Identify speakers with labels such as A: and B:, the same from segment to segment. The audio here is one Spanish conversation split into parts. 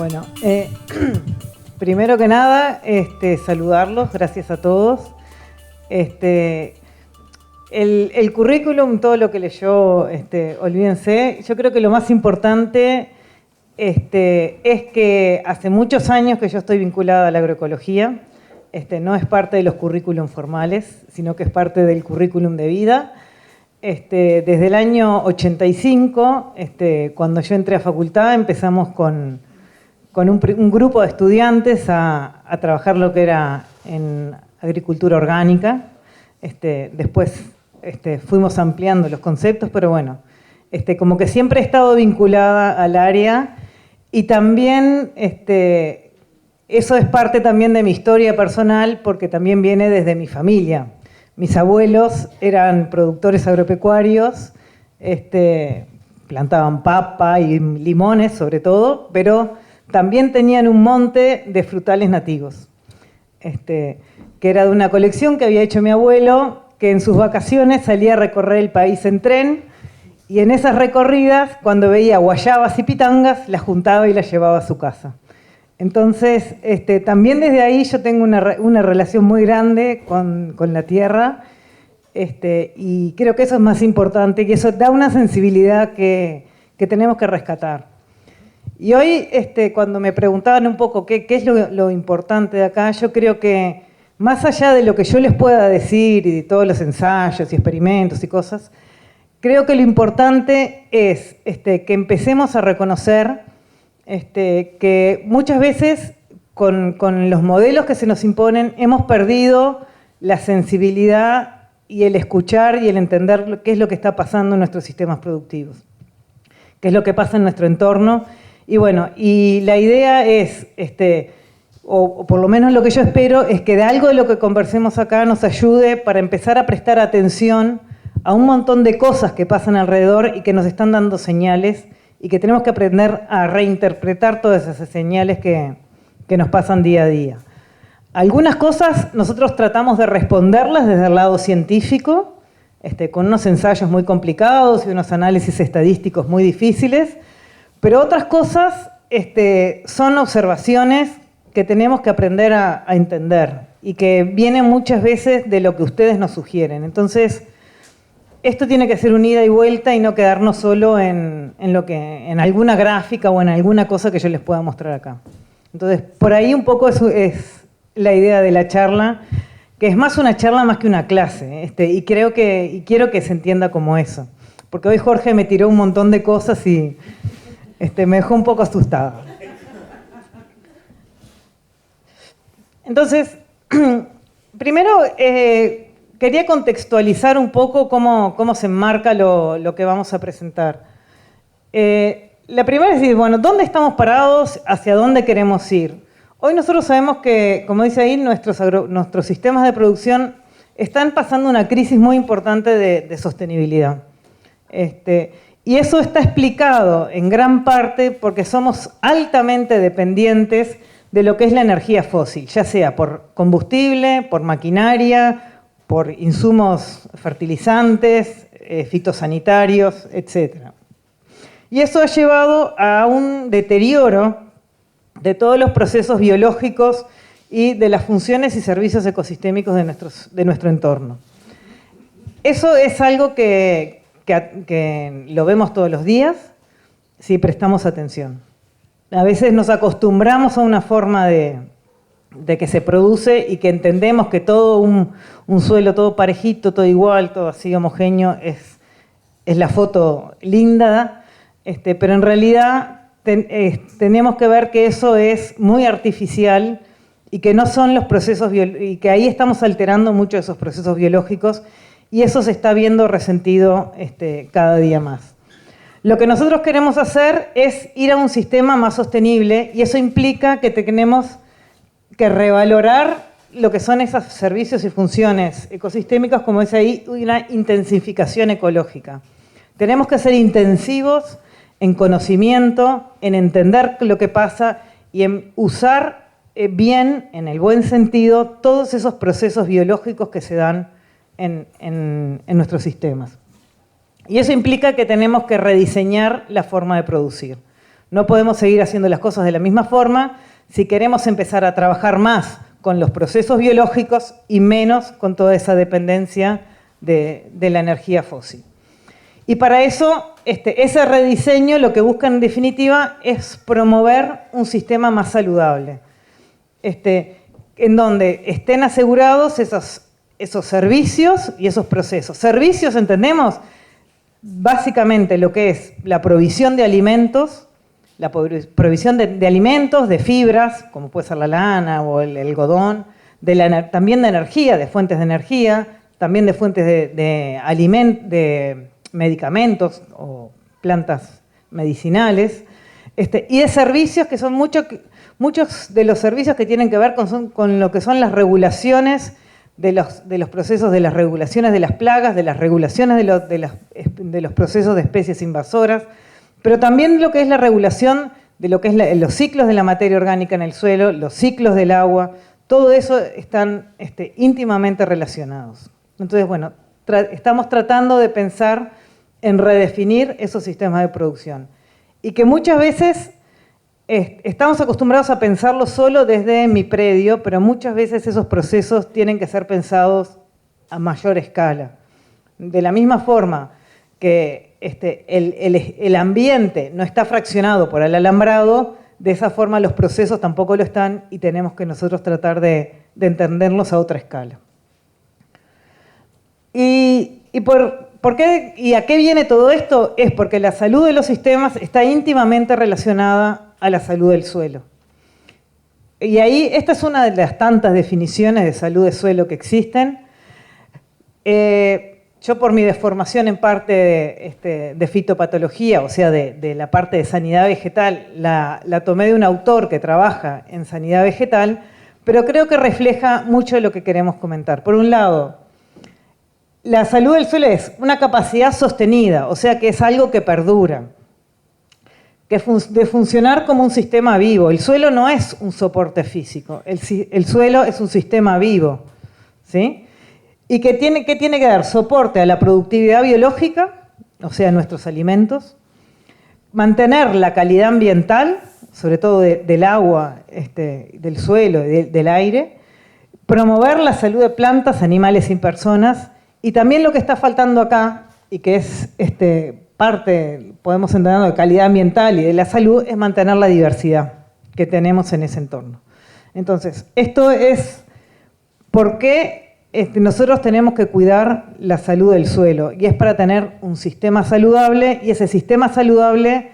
A: Bueno, primero que nada, saludarlos, gracias a todos. El currículum, todo lo que leyó, olvídense. Yo creo que lo más importante es que hace muchos años que yo estoy vinculada a la agroecología. No es parte de los currículum formales, sino que es parte del currículum de vida. Desde el año 85, cuando yo entré a facultad, empezamos con un grupo de estudiantes a trabajar lo que era en agricultura orgánica. Después fuimos ampliando los conceptos, pero bueno, como que siempre he estado vinculada al área y también eso es parte también de mi historia personal porque también viene desde mi familia. Mis abuelos eran productores agropecuarios, plantaban papa y limones sobre todo, pero también tenían un monte de frutales nativos, que era de una colección que había hecho mi abuelo, que en sus vacaciones salía a recorrer el país en tren, y en esas recorridas, cuando veía guayabas y pitangas, las juntaba y las llevaba a su casa. Entonces, también desde ahí yo tengo una relación muy grande con la tierra, y creo que eso es más importante, que eso da una sensibilidad que tenemos que rescatar. Y hoy, cuando me preguntaban un poco qué es lo importante de acá, yo creo que más allá de lo que yo les pueda decir y de todos los ensayos y experimentos y cosas, creo que lo importante es que empecemos a reconocer que muchas veces con los modelos que se nos imponen hemos perdido la sensibilidad y el escuchar y el entender qué es lo que está pasando en nuestros sistemas productivos, qué es lo que pasa en nuestro entorno. Y bueno, y la idea es, o por lo menos lo que yo espero, es que de algo de lo que conversemos acá nos ayude para empezar a prestar atención a un montón de cosas que pasan alrededor y que nos están dando señales y que tenemos que aprender a reinterpretar todas esas señales que nos pasan día a día. Algunas cosas nosotros tratamos de responderlas desde el lado científico, con unos ensayos muy complicados y unos análisis estadísticos muy difíciles, pero otras cosas son observaciones que tenemos que aprender a entender y que vienen muchas veces de lo que ustedes nos sugieren. Entonces, esto tiene que ser un ida y vuelta y no quedarnos solo en alguna gráfica o en alguna cosa que yo les pueda mostrar acá. Entonces, por ahí un poco es la idea de la charla, que es más una charla más que una clase, y quiero que se entienda como eso. Porque hoy Jorge me tiró un montón de cosas y me dejó un poco asustada. Entonces, primero quería contextualizar un poco cómo se enmarca lo que vamos a presentar. La primera es decir, bueno, ¿dónde estamos parados? ¿Hacia dónde queremos ir? Hoy nosotros sabemos que, como dice ahí, nuestros sistemas de producción están pasando una crisis muy importante de sostenibilidad. Y eso está explicado en gran parte porque somos altamente dependientes de lo que es la energía fósil, ya sea por combustible, por maquinaria, por insumos fertilizantes, fitosanitarios, etc. Y eso ha llevado a un deterioro de todos los procesos biológicos y de las funciones y servicios ecosistémicos de nuestro entorno. Eso es algo que lo vemos todos los días si prestamos atención. A veces nos acostumbramos a una forma de que se produce y que entendemos que todo un suelo todo parejito, todo igual, todo así homogéneo es la foto linda, pero en realidad tenemos que ver que eso es muy artificial y que no son los procesos y que ahí estamos alterando mucho esos procesos biológicos y eso se está viendo resentido cada día más. Lo que nosotros queremos hacer es ir a un sistema más sostenible y eso implica que tenemos que revalorar lo que son esos servicios y funciones ecosistémicas, como dice ahí, una intensificación ecológica. Tenemos que ser intensivos en conocimiento, en entender lo que pasa y en usar bien, en el buen sentido, todos esos procesos biológicos que se dan en nuestros sistemas. Y eso implica que tenemos que rediseñar la forma de producir. No podemos seguir haciendo las cosas de la misma forma si queremos empezar a trabajar más con los procesos biológicos y menos con toda esa dependencia de la energía fósil. Y para eso, ese rediseño lo que busca en definitiva es promover un sistema más saludable, en donde estén asegurados esos servicios y esos procesos. Servicios, entendemos, básicamente lo que es la provisión de alimentos, la provisión de alimentos, de fibras, como puede ser la lana o el algodón, también de energía, de fuentes de energía, también de fuentes de medicamentos o plantas medicinales, y de servicios que son muchos de los servicios que tienen que ver con lo que son las regulaciones de los procesos, de las regulaciones de las plagas, de las regulaciones de los procesos de especies invasoras, pero también lo que es la regulación de lo que es los ciclos de la materia orgánica en el suelo, los ciclos del agua, todo eso están íntimamente relacionados. Entonces, bueno, estamos tratando de pensar en redefinir esos sistemas de producción. Y que muchas veces estamos acostumbrados a pensarlo solo desde mi predio, pero muchas veces esos procesos tienen que ser pensados a mayor escala. De la misma forma que el ambiente no está fraccionado por el alambrado, de esa forma los procesos tampoco lo están y tenemos que nosotros tratar de entenderlos a otra escala. ¿Por qué y a qué viene todo esto? Es porque la salud de los sistemas está íntimamente relacionada a la salud del suelo. Y ahí, esta es una de las tantas definiciones de salud de suelo que existen. Yo por mi deformación en parte de fitopatología, o sea, de la parte de sanidad vegetal, la tomé de un autor que trabaja en sanidad vegetal, pero creo que refleja mucho de lo que queremos comentar. Por un lado, la salud del suelo es una capacidad sostenida, o sea que es algo que perdura, de funcionar como un sistema vivo. El suelo no es un soporte físico, el suelo es un sistema vivo, ¿sí? Y que tiene que dar soporte a la productividad biológica, o sea, nuestros alimentos, mantener la calidad ambiental, sobre todo del agua, del suelo, del aire, promover la salud de plantas, animales y personas, y también lo que está faltando acá, y que es parte, podemos entender, de calidad ambiental y de la salud, es mantener la diversidad que tenemos en ese entorno. Entonces, esto es por qué nosotros tenemos que cuidar la salud del suelo, y es para tener un sistema saludable, y ese sistema saludable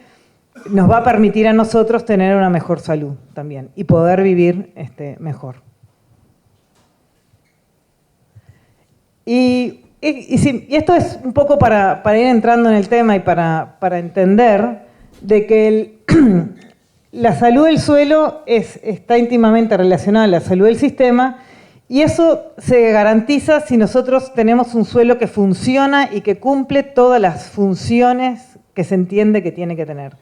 A: nos va a permitir a nosotros tener una mejor salud también, y poder vivir mejor. Y esto es un poco para ir entrando en el tema y para entender de que la salud del suelo está íntimamente relacionada a la salud del sistema, y eso se garantiza si nosotros tenemos un suelo que funciona y que cumple todas las funciones que se entiende que tiene que tener.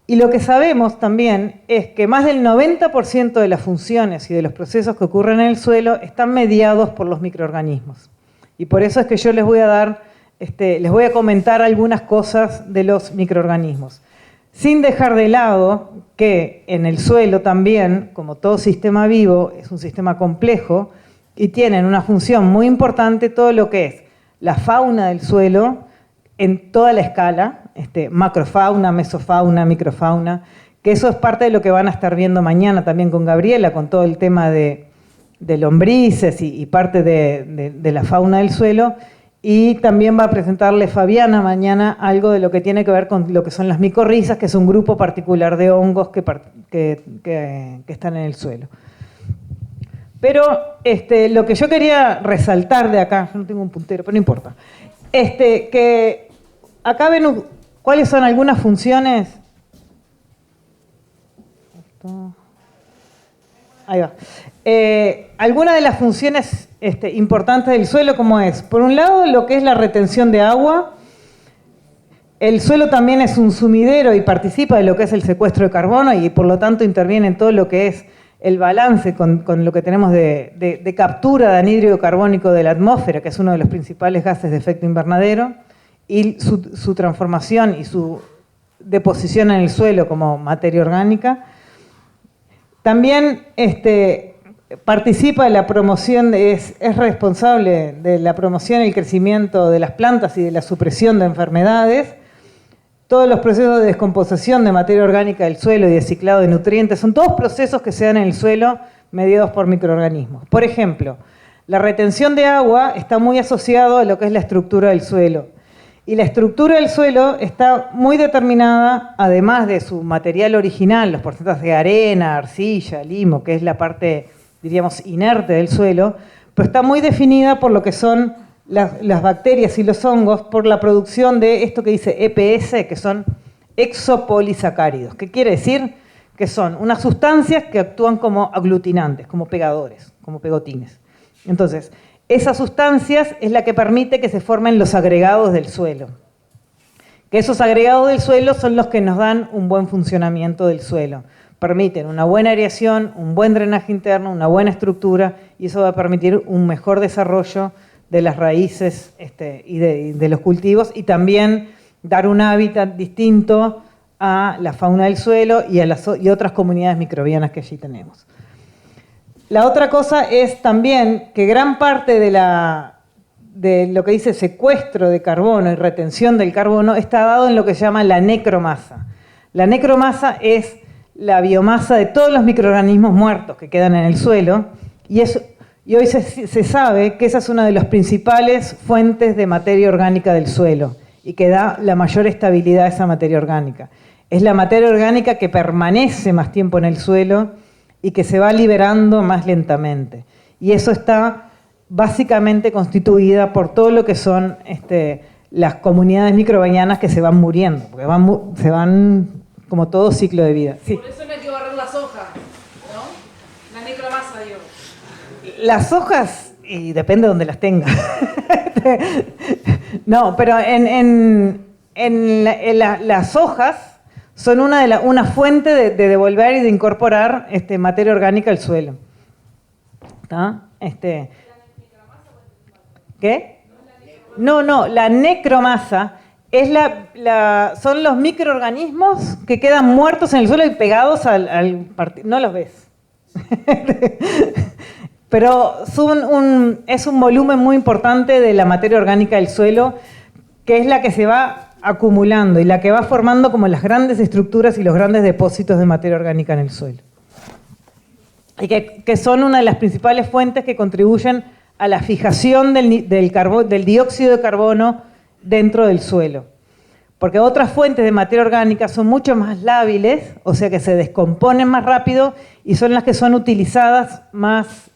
A: Y lo que sabemos también es que más del 90% de las funciones y de los procesos que ocurren en el suelo están mediados por los microorganismos. Y por eso es que yo les voy a comentar algunas cosas de los microorganismos. Sin dejar de lado que en el suelo también, como todo sistema vivo, es un sistema complejo y tienen una función muy importante todo lo que es la fauna del suelo en toda la escala, macrofauna, mesofauna, microfauna, que eso es parte de lo que van a estar viendo mañana también con Gabriela, con todo el tema de lombrices y parte de la fauna del suelo, y también va a presentarle Fabiana mañana algo de lo que tiene que ver con lo que son las micorrizas, que es un grupo particular de hongos que están en el suelo. Pero lo que yo quería resaltar de acá, yo no tengo un puntero, pero no importa, que acá ven cuáles son algunas funciones. Ahí va. Algunas de las funciones importantes del suelo, como es, por un lado, lo que es la retención de agua. El suelo también es un sumidero y participa de lo que es el secuestro de carbono, y por lo tanto interviene en todo lo que es el balance con lo que tenemos de captura de anhídrido carbónico de la atmósfera, que es uno de los principales gases de efecto invernadero, y su transformación y su deposición en el suelo como materia orgánica. También participa de la promoción, es responsable de la promoción y el crecimiento de las plantas y de la supresión de enfermedades. Todos los procesos de descomposición de materia orgánica del suelo y de ciclado de nutrientes son todos procesos que se dan en el suelo mediados por microorganismos. Por ejemplo, la retención de agua está muy asociado a lo que es la estructura del suelo. Y la estructura del suelo está muy determinada, además de su material original, los porcentajes de arena, arcilla, limo, que es la parte, diríamos, inerte del suelo, pero está muy definida por lo que son las bacterias y los hongos, por la producción de esto que dice EPS, que son exopolisacáridos. ¿Qué quiere decir? Que son unas sustancias que actúan como aglutinantes, como pegadores, como pegotines. Entonces, esas sustancias es la que permite que se formen los agregados del suelo. Que esos agregados del suelo son los que nos dan un buen funcionamiento del suelo. Permiten una buena aireación, un buen drenaje interno, una buena estructura, y eso va a permitir un mejor desarrollo de las raíces y de los cultivos, y también dar un hábitat distinto a la fauna del suelo y otras comunidades microbianas que allí tenemos. La otra cosa es también que gran parte de lo que dice secuestro de carbono y retención del carbono está dado en lo que se llama la necromasa. La necromasa es la biomasa de todos los microorganismos muertos que quedan en el suelo, y hoy se sabe que esa es una de las principales fuentes de materia orgánica del suelo y que da la mayor estabilidad a esa materia orgánica. Es la materia orgánica que permanece más tiempo en el suelo y que se va liberando más lentamente. Y eso está básicamente constituida por todo lo que son las comunidades microbianas que se van muriendo, porque se van como todo ciclo de vida. Sí.
B: Por eso no hay que barrer las hojas, ¿no? La necromasa, digo.
A: Las hojas, y depende de donde las tenga. No, pero las hojas son una fuente de devolver y de incorporar materia orgánica al suelo. ¿Está? ¿Qué? No, la necromasa es son los microorganismos que quedan muertos en el suelo y pegados al no los ves. Pero es un volumen muy importante de la materia orgánica del suelo, que es la que se va acumulando y la que va formando como las grandes estructuras y los grandes depósitos de materia orgánica en el suelo. Y que son una de las principales fuentes que contribuyen a la fijación del dióxido de carbono dentro del suelo. Porque otras fuentes de materia orgánica son mucho más lábiles, o sea que se descomponen más rápido y son las que son utilizadas más,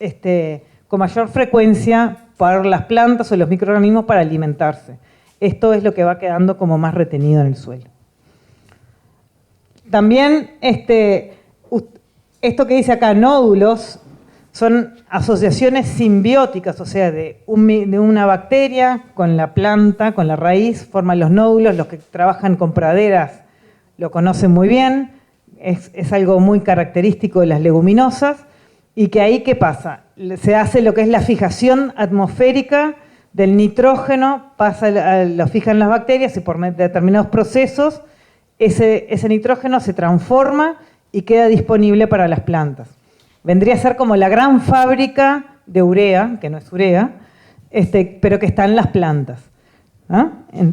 A: con mayor frecuencia por las plantas o los microorganismos para alimentarse. Esto es lo que va quedando como más retenido en el suelo. También esto que dice acá, nódulos, son asociaciones simbióticas, o sea, de una bacteria con la planta, con la raíz, forman los nódulos. Los que trabajan con praderas lo conocen muy bien, es algo muy característico de las leguminosas, y que ahí, ¿qué pasa? Se hace lo que es la fijación atmosférica del nitrógeno, lo fijan las bacterias y por determinados procesos ese nitrógeno se transforma y queda disponible para las plantas. Vendría a ser como la gran fábrica de urea, que no es urea, pero que está en las plantas. ¿Ah?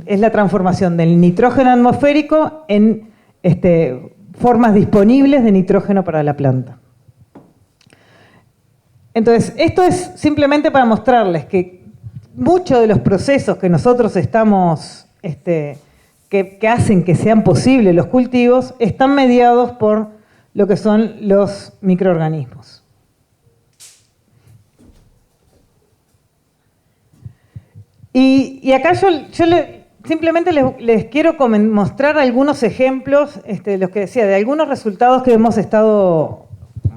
A: Es la transformación del nitrógeno atmosférico en formas disponibles de nitrógeno para la planta. Entonces, esto es simplemente para mostrarles que muchos de los procesos que nosotros estamos, que hacen que sean posibles los cultivos, están mediados por lo que son los microorganismos. Y acá yo simplemente les quiero mostrar algunos ejemplos, los que decía, de algunos resultados que hemos estado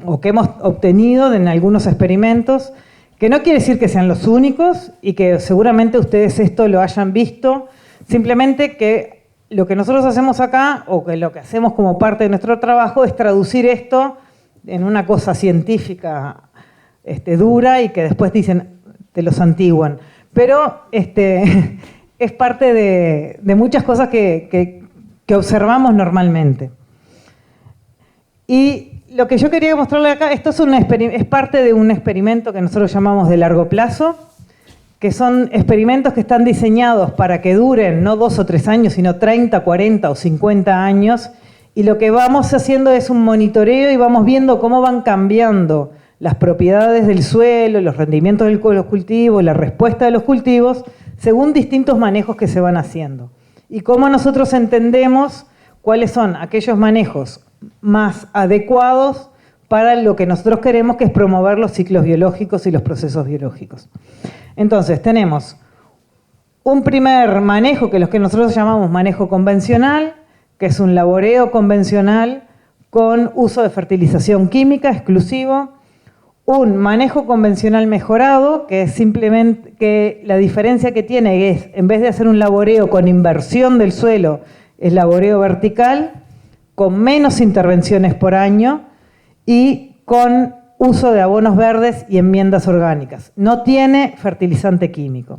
A: o que hemos obtenido en algunos experimentos, que no quiere decir que sean los únicos y que seguramente ustedes esto lo hayan visto, simplemente que lo que nosotros hacemos acá, o que lo que hacemos como parte de nuestro trabajo, es traducir esto en una cosa científica dura y que después dicen, te los antiguan. Pero es parte de muchas cosas que que observamos normalmente. Y lo que yo quería mostrarle acá, esto es parte de un experimento que nosotros llamamos de largo plazo, que son experimentos que están diseñados para que duren no 2 o 3 años, sino 30, 40 o 50 años, y lo que vamos haciendo es un monitoreo y vamos viendo cómo van cambiando las propiedades del suelo, los rendimientos de los cultivos, la respuesta de los cultivos, según distintos manejos que se van haciendo. Y cómo nosotros entendemos cuáles son aquellos manejos más adecuados para lo que nosotros queremos, que es promover los ciclos biológicos y los procesos biológicos. Entonces, tenemos un primer manejo, que es lo que nosotros llamamos manejo convencional, que es un laboreo convencional con uso de fertilización química exclusivo. Un manejo convencional mejorado, que es simplemente que la diferencia que tiene es, en vez de hacer un laboreo con inversión del suelo, es laboreo vertical, con menos intervenciones por año y con uso de abonos verdes y enmiendas orgánicas. No tiene fertilizante químico.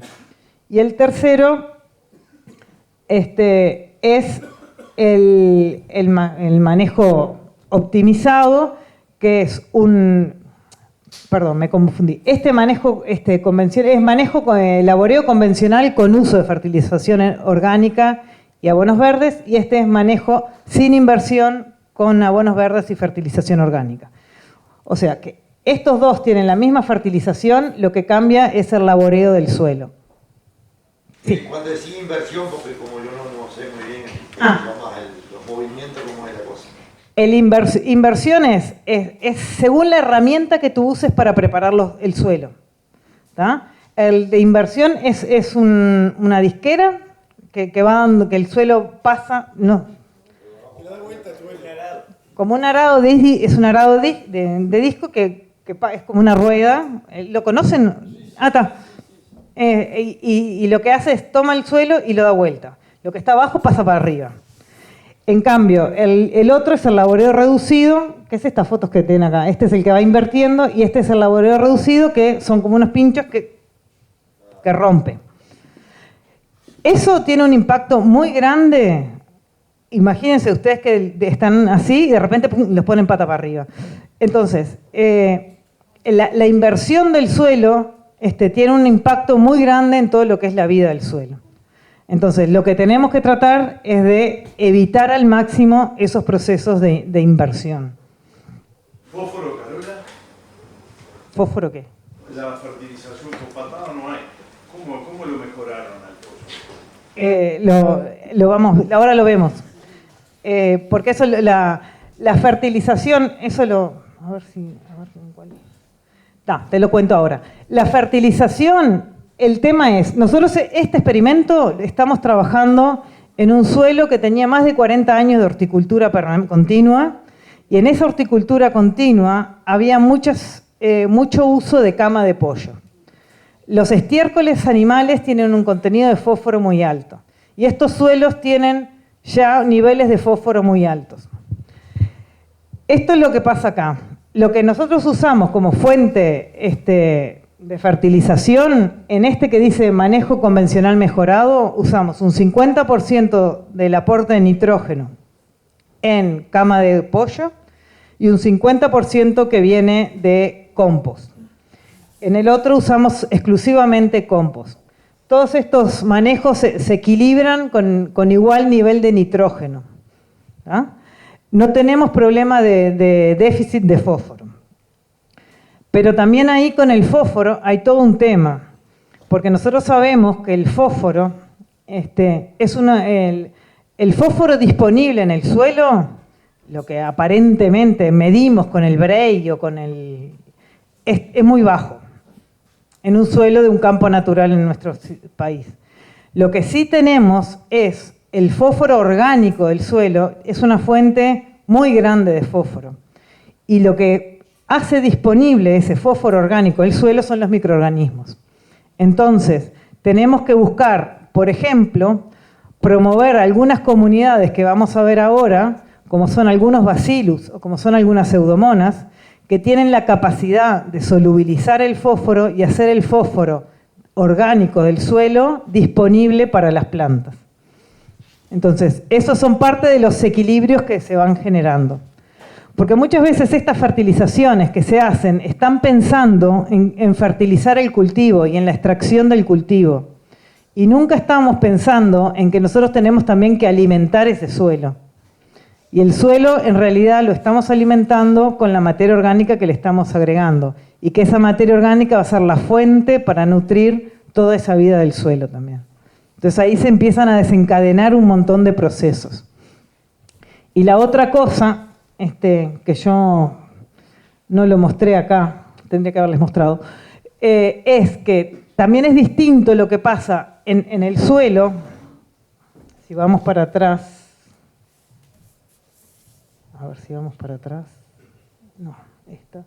A: Y el tercero es el manejo optimizado, que es un... Perdón, me confundí. Este manejo convencional es manejo con laboreo convencional con uso de fertilización orgánica y abonos verdes, y este es manejo sin inversión con abonos verdes y fertilización orgánica. O sea que estos dos tienen la misma fertilización, lo que cambia es el laboreo del suelo.
C: Sí. Cuando decís inversión, porque como yo no sé muy bien los movimientos, cómo es la cosa.
A: Inversión es según la herramienta que tú uses para preparar el suelo. ¿Tá? El de inversión es una disquera que va dando, que el suelo pasa, no. Como un arado es un arado de disco que es como una rueda. ¿Lo conocen? Ah, está. Y lo que hace es toma el suelo y lo da vuelta. Lo que está abajo pasa para arriba. En cambio, el otro es el laboreo reducido, que es estas fotos que tienen acá. Este es el que va invirtiendo y este es el laboreo reducido, que son como unos pinchos que rompe. Eso tiene un impacto muy grande. Imagínense ustedes que están así y de repente los ponen pata para arriba. Entonces, la inversión del suelo tiene un impacto muy grande en todo lo que es la vida del suelo. Entonces, lo que tenemos que tratar es de evitar al máximo esos procesos de inversión.
D: ¿Fósforo, Carola?
A: ¿Fósforo qué?
D: La fertilización fosfatada no hay. ¿Cómo lo mejoraron al fósforo?
A: Ahora lo vemos. Porque eso, la fertilización, eso lo... A ver cuál es. Te lo cuento ahora. La fertilización, el tema es, nosotros este experimento estamos trabajando en un suelo que tenía más de 40 años de horticultura continua, y en esa horticultura continua había mucho uso de cama de pollo. Los estiércoles animales tienen un contenido de fósforo muy alto, y estos suelos tienen ya niveles de fósforo muy altos. Esto es lo que pasa acá. Lo que nosotros usamos como fuente de fertilización, en que dice manejo convencional mejorado, usamos un 50% del aporte de nitrógeno en cama de pollo y un 50% que viene de compost. En el otro usamos exclusivamente compost. Todos estos manejos se equilibran con igual nivel de nitrógeno. ¿Ah? No tenemos problema de déficit de fósforo. Pero también ahí con el fósforo hay todo un tema, porque nosotros sabemos que el fósforo, el fósforo disponible en el suelo, lo que aparentemente medimos con el Bray o es muy bajo en un suelo de un campo natural en nuestro país. Lo que sí tenemos es el fósforo orgánico del suelo, es una fuente muy grande de fósforo. Y lo que hace disponible ese fósforo orgánico del suelo son los microorganismos. Entonces, tenemos que buscar, por ejemplo, promover algunas comunidades que vamos a ver ahora, como son algunos bacillus o como son algunas pseudomonas, que tienen la capacidad de solubilizar el fósforo y hacer el fósforo orgánico del suelo disponible para las plantas. Entonces, esos son parte de los equilibrios que se van generando. Porque muchas veces estas fertilizaciones que se hacen están pensando en fertilizar el cultivo y en la extracción del cultivo. Y nunca estamos pensando en que nosotros tenemos también que alimentar ese suelo. Y el suelo en realidad lo estamos alimentando con la materia orgánica que le estamos agregando. Y que esa materia orgánica va a ser la fuente para nutrir toda esa vida del suelo también. Entonces ahí se empiezan a desencadenar un montón de procesos. Y la otra cosa, que yo no lo mostré acá, tendría que haberles mostrado, es que también es distinto lo que pasa en el suelo. Si vamos para atrás, a ver si vamos para atrás, no, esta.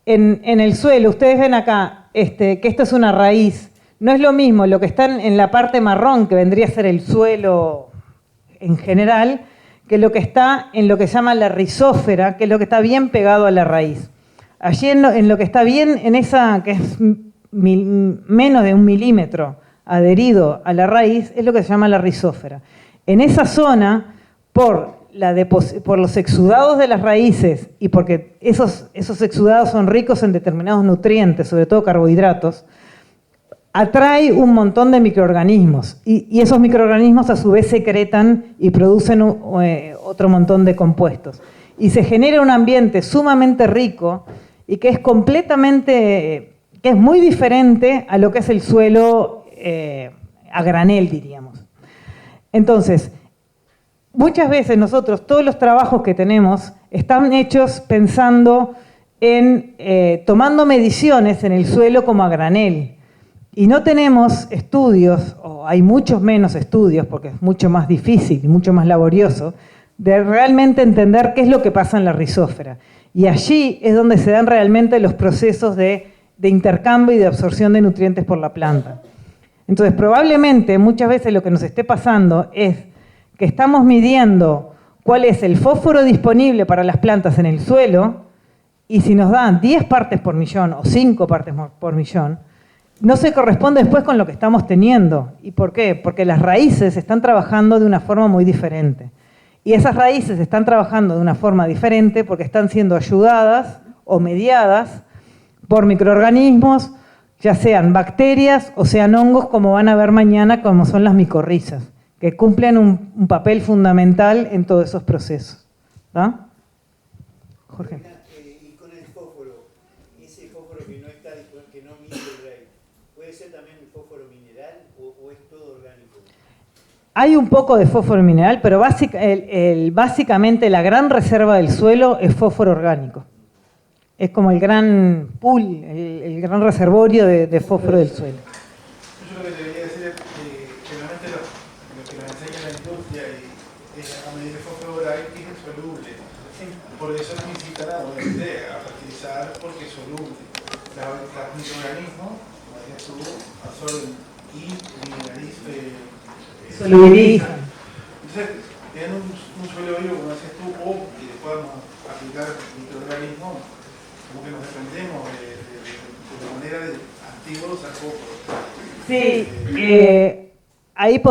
A: En el suelo, ustedes ven acá que esto es una raíz. No es lo mismo lo que está en la parte marrón, que vendría a ser el suelo en general, que lo que está en lo que se llama la rizósfera, que es lo que está bien pegado a la raíz. Allí en lo que está bien, en esa que es menos de 1 milímetro adherido a la raíz, es lo que se llama la rizósfera. En esa zona, por los exudados de las raíces y porque esos exudados son ricos en determinados nutrientes, sobre todo carbohidratos, atrae un montón de microorganismos y esos microorganismos a su vez secretan y producen otro montón de compuestos. Y se genera un ambiente sumamente rico y que es que es muy diferente a lo que es el suelo a granel, diríamos. Entonces, muchas veces nosotros, todos los trabajos que tenemos, están hechos pensando en tomando mediciones en el suelo como a granel. Y no tenemos estudios, o hay muchos menos estudios, porque es mucho más difícil y mucho más laborioso, de realmente entender qué es lo que pasa en la rizósfera. Y allí es donde se dan realmente los procesos de intercambio y de absorción de nutrientes por la planta. Entonces, probablemente, muchas veces lo que nos esté pasando es que estamos midiendo cuál es el fósforo disponible para las plantas en el suelo, y si nos dan 10 partes por millón o 5 partes por millón, no se corresponde después con lo que estamos teniendo. ¿Y por qué? Porque las raíces están trabajando de una forma muy diferente. Y esas raíces están trabajando de una forma diferente porque están siendo ayudadas o mediadas por microorganismos, ya sean bacterias o sean hongos, como van a ver mañana, como son las micorrizas, que cumplen un papel fundamental en todos esos procesos. ¿Ah? Jorge.
E: Y con el fósforo, ese fósforo que no está disponible, que no mide el rey, ¿puede ser también el fósforo mineral o es todo orgánico?
A: Hay un poco de fósforo mineral, pero básicamente la gran reserva del suelo es fósforo orgánico. Es como el gran pool, el gran reservorio de fósforo del suelo.
D: Yo lo que te quería decir es que generalmente lo que nos enseña la industria es a medir el fósforo orgánico es soluble. Por eso nos incitan a fertilizar porque es soluble. Los microorganismos, como decías tú, absorben y mineralizan.
A: Solubilizan.
D: Entonces, teniendo un suelo vivo, como decías tú, o que le podamos aplicar microorganismos, como que nos defendemos de la manera de antiguos al fósforo.
A: Sí, ahí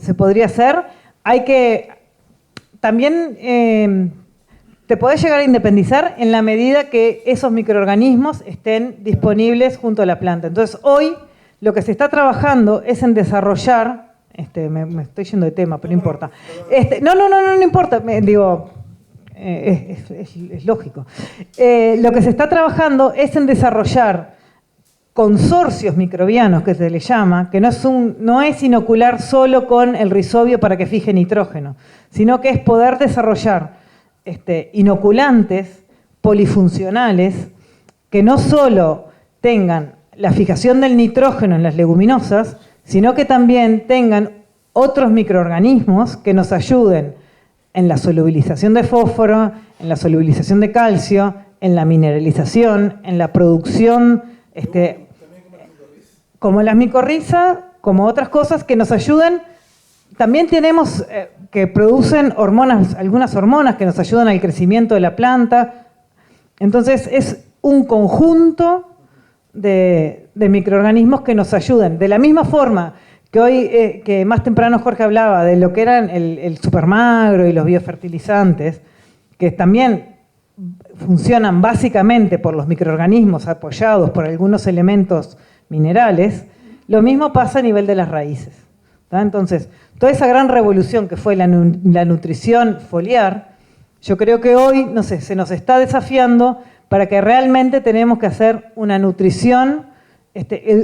A: se podría hacer. Hay que también te podés llegar a independizar en la medida que esos microorganismos estén disponibles junto a la planta. Entonces, hoy lo que se está trabajando es en desarrollar, me estoy yendo de tema, pero no importa. No importa, es lógico. Lo que se está trabajando es en desarrollar consorcios microbianos, que se le llama, que no es inocular solo con el rizobio para que fije nitrógeno, sino que es poder desarrollar inoculantes polifuncionales que no solo tengan la fijación del nitrógeno en las leguminosas, sino que también tengan otros microorganismos que nos ayuden en la solubilización de fósforo, en la solubilización de calcio, en la mineralización, en la producción, como las micorrizas, como otras cosas que nos ayudan. También tenemos que producen hormonas, algunas hormonas que nos ayudan al crecimiento de la planta. Entonces es un conjunto de microorganismos que nos ayudan. De la misma forma que hoy, que más temprano Jorge hablaba de lo que eran el supermagro y los biofertilizantes, que también funcionan básicamente por los microorganismos apoyados por algunos elementos minerales, lo mismo pasa a nivel de las raíces. ¿Tá? Entonces, toda esa gran revolución que fue la nutrición foliar, yo creo que hoy, no sé, se nos está desafiando para que realmente tenemos que hacer una nutrición,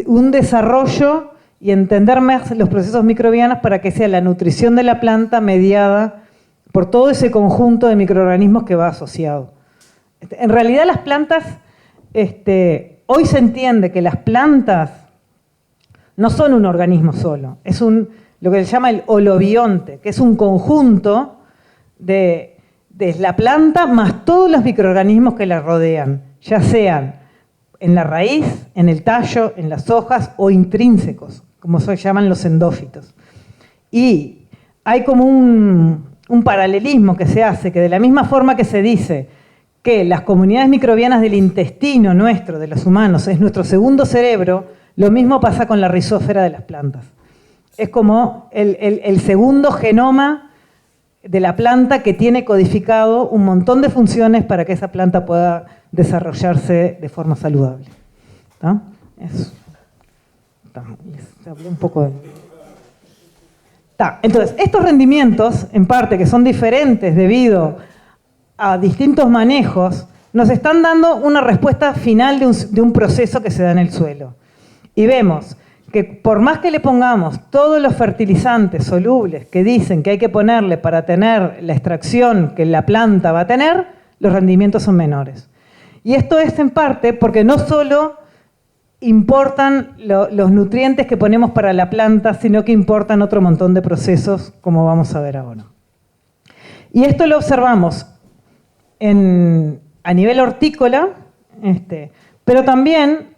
A: un desarrollo y entender más los procesos microbianos para que sea la nutrición de la planta mediada por todo ese conjunto de microorganismos que va asociado. En realidad las plantas, hoy se entiende que las plantas no son un organismo solo, es lo que se llama el holobionte, que es un conjunto de la planta más todos los microorganismos que la rodean, ya sean en la raíz, en el tallo, en las hojas o intrínsecos, como se llaman los endófitos. Y hay como un paralelismo que se hace, que de la misma forma que se dice que las comunidades microbianas del intestino nuestro, de los humanos, es nuestro segundo cerebro, lo mismo pasa con la rizósfera de las plantas. Es como el segundo genoma de la planta que tiene codificado un montón de funciones para que esa planta pueda desarrollarse de forma saludable. ¿Tá? Eso. Les hablé un poco de... Tá. Entonces, estos rendimientos, en parte, que son diferentes debido a distintos manejos, nos están dando una respuesta final de un proceso que se da en el suelo. Y vemos que por más que le pongamos todos los fertilizantes solubles que dicen que hay que ponerle para tener la extracción que la planta va a tener, los rendimientos son menores. Y esto es en parte porque no solo importan los nutrientes que ponemos para la planta, sino que importan otro montón de procesos, como vamos a ver ahora. Y esto lo observamos a nivel hortícola, pero también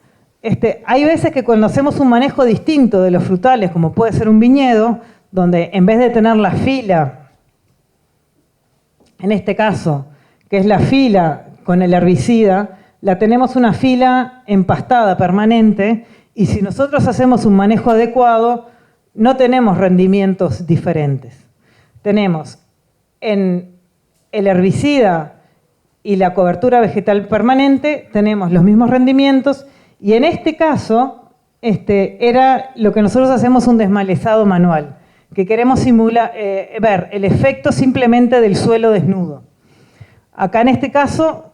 A: hay veces que cuando hacemos un manejo distinto de los frutales, como puede ser un viñedo, donde en vez de tener la fila, en este caso, que es la fila con el herbicida, la tenemos una fila empastada permanente, y si nosotros hacemos un manejo adecuado, no tenemos rendimientos diferentes. Tenemos en el herbicida y la cobertura vegetal permanente, tenemos los mismos rendimientos, y en este caso, era lo que nosotros hacemos un desmalezado manual, que queremos ver el efecto simplemente del suelo desnudo. Acá en este caso,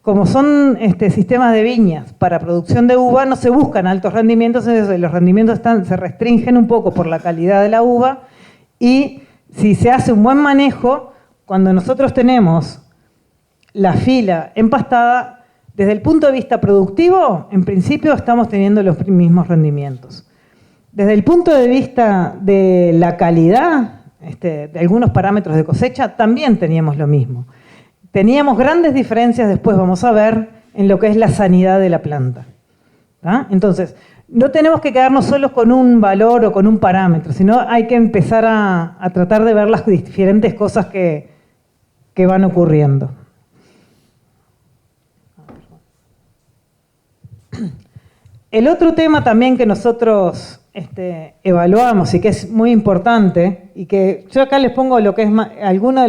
A: como son sistemas de viñas para producción de uva, no se buscan altos rendimientos, entonces los rendimientos se restringen un poco por la calidad de la uva, y si se hace un buen manejo, cuando nosotros tenemos la fila empastada, desde el punto de vista productivo, en principio estamos teniendo los mismos rendimientos. Desde el punto de vista de la calidad, de algunos parámetros de cosecha, también teníamos lo mismo. Teníamos grandes diferencias, después vamos a ver, en lo que es la sanidad de la planta. ¿Tá? Entonces, no tenemos que quedarnos solos con un valor o con un parámetro, sino hay que empezar a tratar de ver las diferentes cosas que van ocurriendo. El otro tema también que nosotros evaluamos y que es muy importante, y que yo acá les pongo lo que es algunos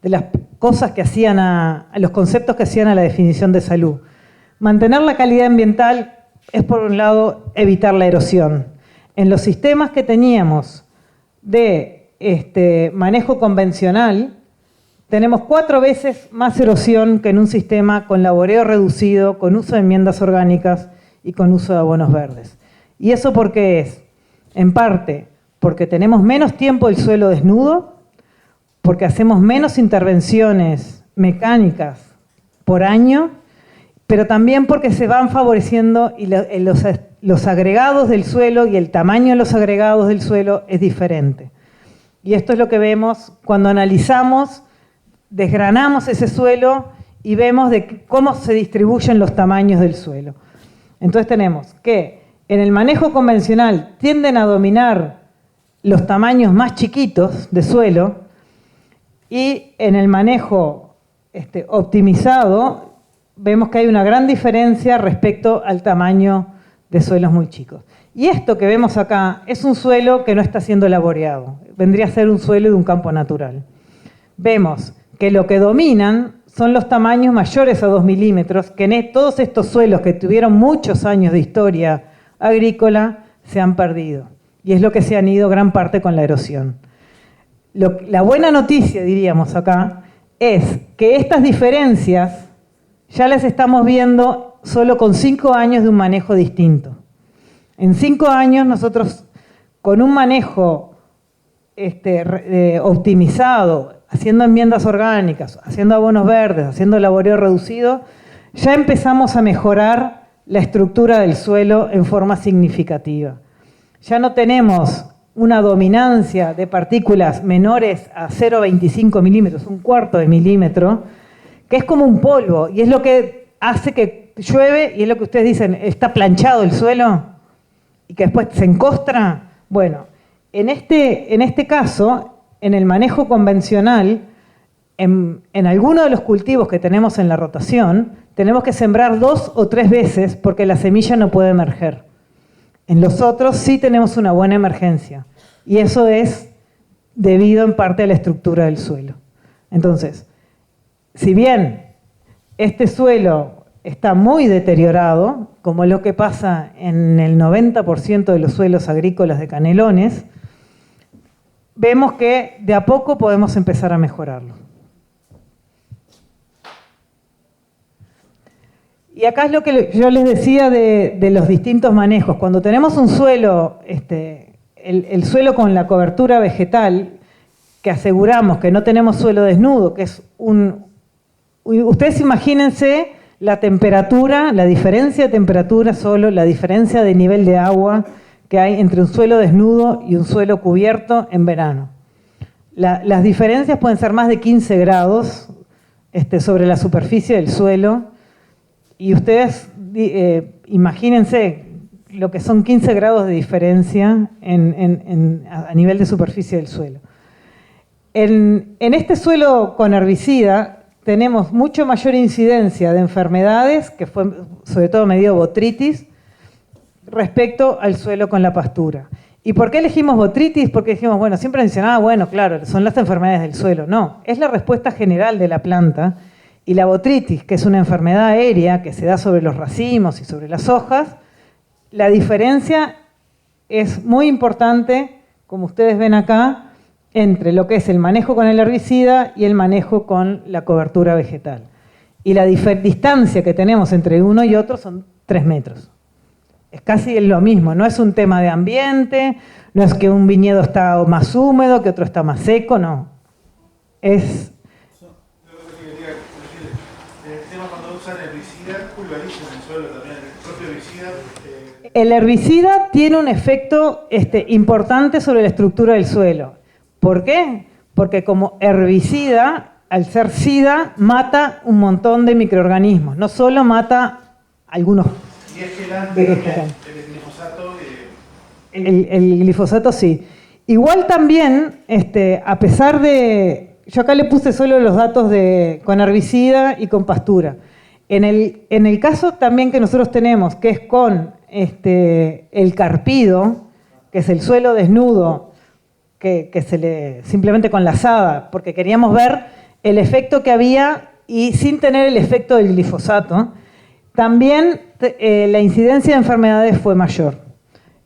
A: de las cosas que hacían a los conceptos que hacían a la definición de salud. Mantener la calidad ambiental es, por un lado, evitar la erosión. En los sistemas que teníamos de manejo convencional, tenemos 4 veces más erosión que en un sistema con laboreo reducido, con uso de enmiendas orgánicas y con uso de abonos verdes. ¿Y eso por qué es? En parte, porque tenemos menos tiempo el suelo desnudo, porque hacemos menos intervenciones mecánicas por año, pero también porque se van favoreciendo y los agregados del suelo y el tamaño de los agregados del suelo es diferente. Y esto es lo que vemos cuando analizamos, desgranamos ese suelo y vemos cómo se distribuyen los tamaños del suelo. Entonces tenemos que en el manejo convencional tienden a dominar los tamaños más chiquitos de suelo, y en el manejo optimizado vemos que hay una gran diferencia respecto al tamaño de suelos muy chicos. Y esto que vemos acá es un suelo que no está siendo laboreado. Vendría a ser un suelo de un campo natural. Vemos que lo que dominan son los tamaños mayores a 2 milímetros, que en todos estos suelos que tuvieron muchos años de historia agrícola se han perdido. Y es lo que se han ido gran parte con la erosión. La buena noticia, diríamos acá, es que estas diferencias ya las estamos viendo solo con 5 años de un manejo distinto. En 5 años nosotros, con un manejo optimizado, haciendo enmiendas orgánicas, haciendo abonos verdes, haciendo laboreo reducido, ya empezamos a mejorar la estructura del suelo en forma significativa. Ya no tenemos una dominancia de partículas menores a 0,25 milímetros, 1/4 de milímetro, que es como un polvo, y es lo que hace que llueve, y es lo que ustedes dicen, está planchado el suelo, y que después se encostra. Bueno, en este caso, en el manejo convencional, en alguno de los cultivos que tenemos en la rotación, tenemos que sembrar 2 o 3 veces porque la semilla no puede emerger. En los otros sí tenemos una buena emergencia, y eso es debido en parte a la estructura del suelo. Entonces, si bien este suelo está muy deteriorado, como es lo que pasa en el 90% de los suelos agrícolas de Canelones, vemos que de a poco podemos empezar a mejorarlo. Y acá es lo que yo les decía de los distintos manejos. Cuando tenemos un suelo, el suelo con la cobertura vegetal, que aseguramos que no tenemos suelo desnudo, que es ustedes imagínense la temperatura, la diferencia de temperatura solo, la diferencia de nivel de agua que hay entre un suelo desnudo y un suelo cubierto en verano. Las diferencias pueden ser más de 15 grados sobre la superficie del suelo, y ustedes imagínense lo que son 15 grados de diferencia a nivel de superficie del suelo. En este suelo con herbicida tenemos mucho mayor incidencia de enfermedades, que fue sobre todo medido botritis, respecto al suelo con la pastura. ¿Y por qué elegimos botritis? Porque dijimos, bueno, siempre dicen, bueno, claro, son las enfermedades del suelo. No, es la respuesta general de la planta, y la botritis, que es una enfermedad aérea que se da sobre los racimos y sobre las hojas, la diferencia es muy importante, como ustedes ven acá, entre lo que es el manejo con el herbicida y el manejo con la cobertura vegetal. Y la distancia que tenemos entre uno y otro son 3 metros. Es casi lo mismo, no es un tema de ambiente, no es que un viñedo está más húmedo, que otro está más seco, no. Es...
D: El tema cuando usan herbicida, pulverizan el suelo también, el propio herbicida.
A: El herbicida tiene un efecto importante sobre la estructura del suelo. ¿Por qué? Porque como herbicida, al ser sida, mata un montón de microorganismos, no solo mata algunos.
D: ¿Y es quelante el glifosato?
A: El glifosato sí. Igual también, a pesar de... Yo acá le puse solo los datos con herbicida y con pastura. En el caso también que nosotros tenemos, que es con el carpido, que es el suelo desnudo, que se le simplemente con la azada, porque queríamos ver el efecto que había y sin tener el efecto del glifosato, también la incidencia de enfermedades fue mayor.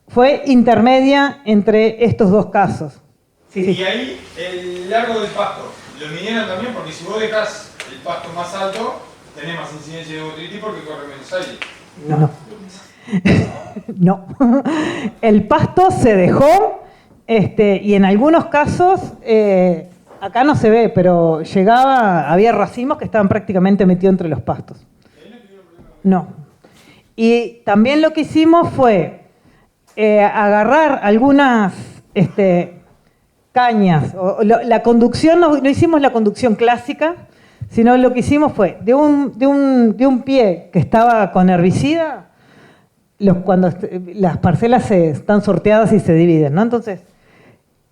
A: Fue intermedia entre estos dos casos.
F: Sí. Y ahí el largo del pasto, lo midieron también, porque si vos dejás el pasto más alto, tenés más incidencia de botritis porque corre menos aire.
A: No. El pasto se dejó, y en algunos casos, acá no se ve, pero había racimos que estaban prácticamente metidos entre los pastos. No. Y también lo que hicimos fue agarrar algunas cañas. La conducción, no hicimos la conducción clásica, sino lo que hicimos fue, de un pie que estaba con herbicida, cuando las parcelas están sorteadas y se dividen, ¿no? Entonces,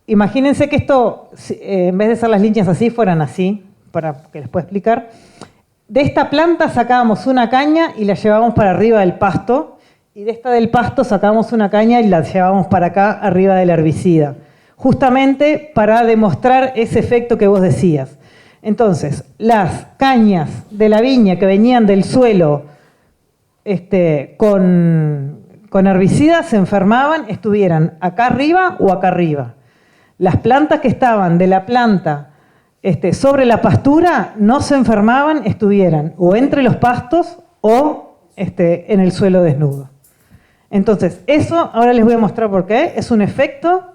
A: imagínense que esto, en vez de ser las líneas así, fueran así, para que les pueda explicar. De esta planta sacábamos una caña y la llevábamos para arriba del pasto, y de esta del pasto sacamos una caña y la llevamos para acá, arriba del herbicida, justamente para demostrar ese efecto que vos decías. Entonces, las cañas de la viña que venían del suelo con herbicidas se enfermaban, estuvieran acá arriba o acá arriba. Las plantas que estaban de la planta sobre la pastura no se enfermaban, estuvieran o entre los pastos o en el suelo desnudo. Entonces, eso ahora les voy a mostrar por qué. Es un efecto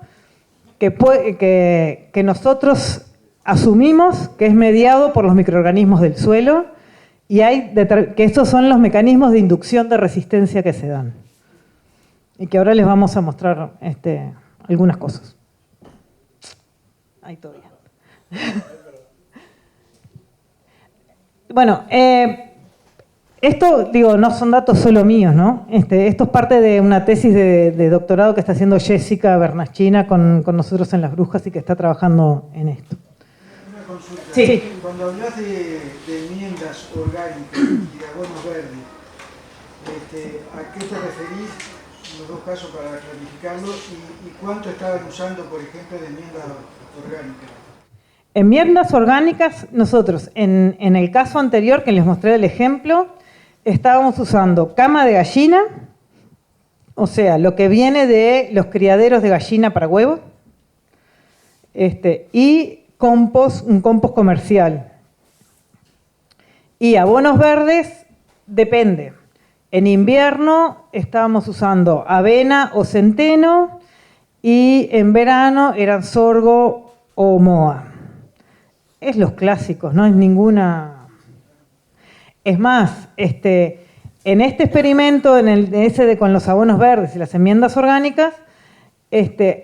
A: que nosotros asumimos que es mediado por los microorganismos del suelo y que estos son los mecanismos de inducción de resistencia que se dan. Y que ahora les vamos a mostrar algunas cosas. Ahí todavía. Bueno, esto, digo, no son datos solo míos, ¿no? Esto es parte de una tesis de doctorado que está haciendo Jessica Bernachina con nosotros en Las Brujas y que está trabajando en esto.
G: Una consulta.
A: Sí.
G: Cuando hablas de enmiendas orgánicas y de abonos verdes, ¿a qué te referís en los dos casos para clarificarlo? ¿Y cuánto estaban usando, por ejemplo, de enmiendas orgánicas?
A: Enmiendas orgánicas, nosotros, en el caso anterior que les mostré el ejemplo, estábamos usando cama de gallina, o sea, lo que viene de los criaderos de gallina para huevos, y un compost comercial. Y abonos verdes, depende. En invierno estábamos usando avena o centeno y en verano eran sorgo o moa. Es los clásicos, no es ninguna... Es más, en este experimento, con los abonos verdes y las enmiendas orgánicas,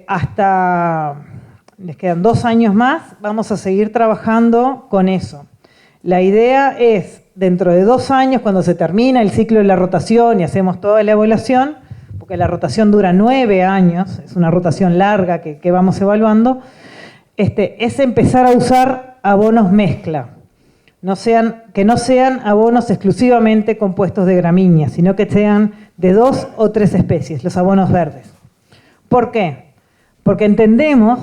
A: hasta les quedan 2 años más, vamos a seguir trabajando con eso. La idea es, dentro de 2 años, cuando se termina el ciclo de la rotación y hacemos toda la evaluación, porque la rotación dura 9 años, es una rotación larga que vamos evaluando, es empezar a usar abonos mezcla. Que no sean abonos exclusivamente compuestos de gramíneas, sino que sean de 2 o 3 especies, los abonos verdes. ¿Por qué? Porque entendemos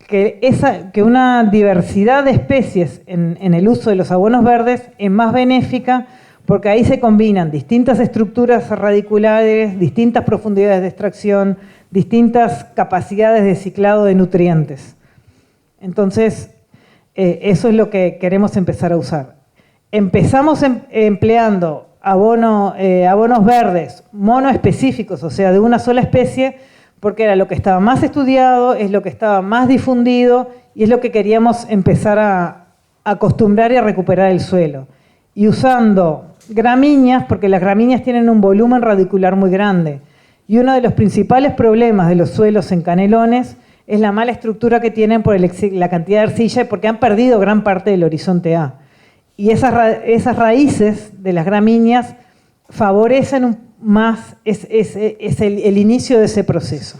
A: que una diversidad de especies en el uso de los abonos verdes es más benéfica porque ahí se combinan distintas estructuras radiculares, distintas profundidades de extracción, distintas capacidades de ciclado de nutrientes. Entonces, eso es lo que queremos empezar a usar. Empezamos empleando abonos verdes monoespecíficos, o sea, de una sola especie, porque era lo que estaba más estudiado, es lo que estaba más difundido y es lo que queríamos empezar a acostumbrar y a recuperar el suelo. Y usando gramíneas, porque las gramíneas tienen un volumen radicular muy grande. Y uno de los principales problemas de los suelos en Canelones es la mala estructura que tienen por la cantidad de arcilla y porque han perdido gran parte del horizonte A. Y esas raíces de las gramíneas favorecen más el inicio de ese proceso.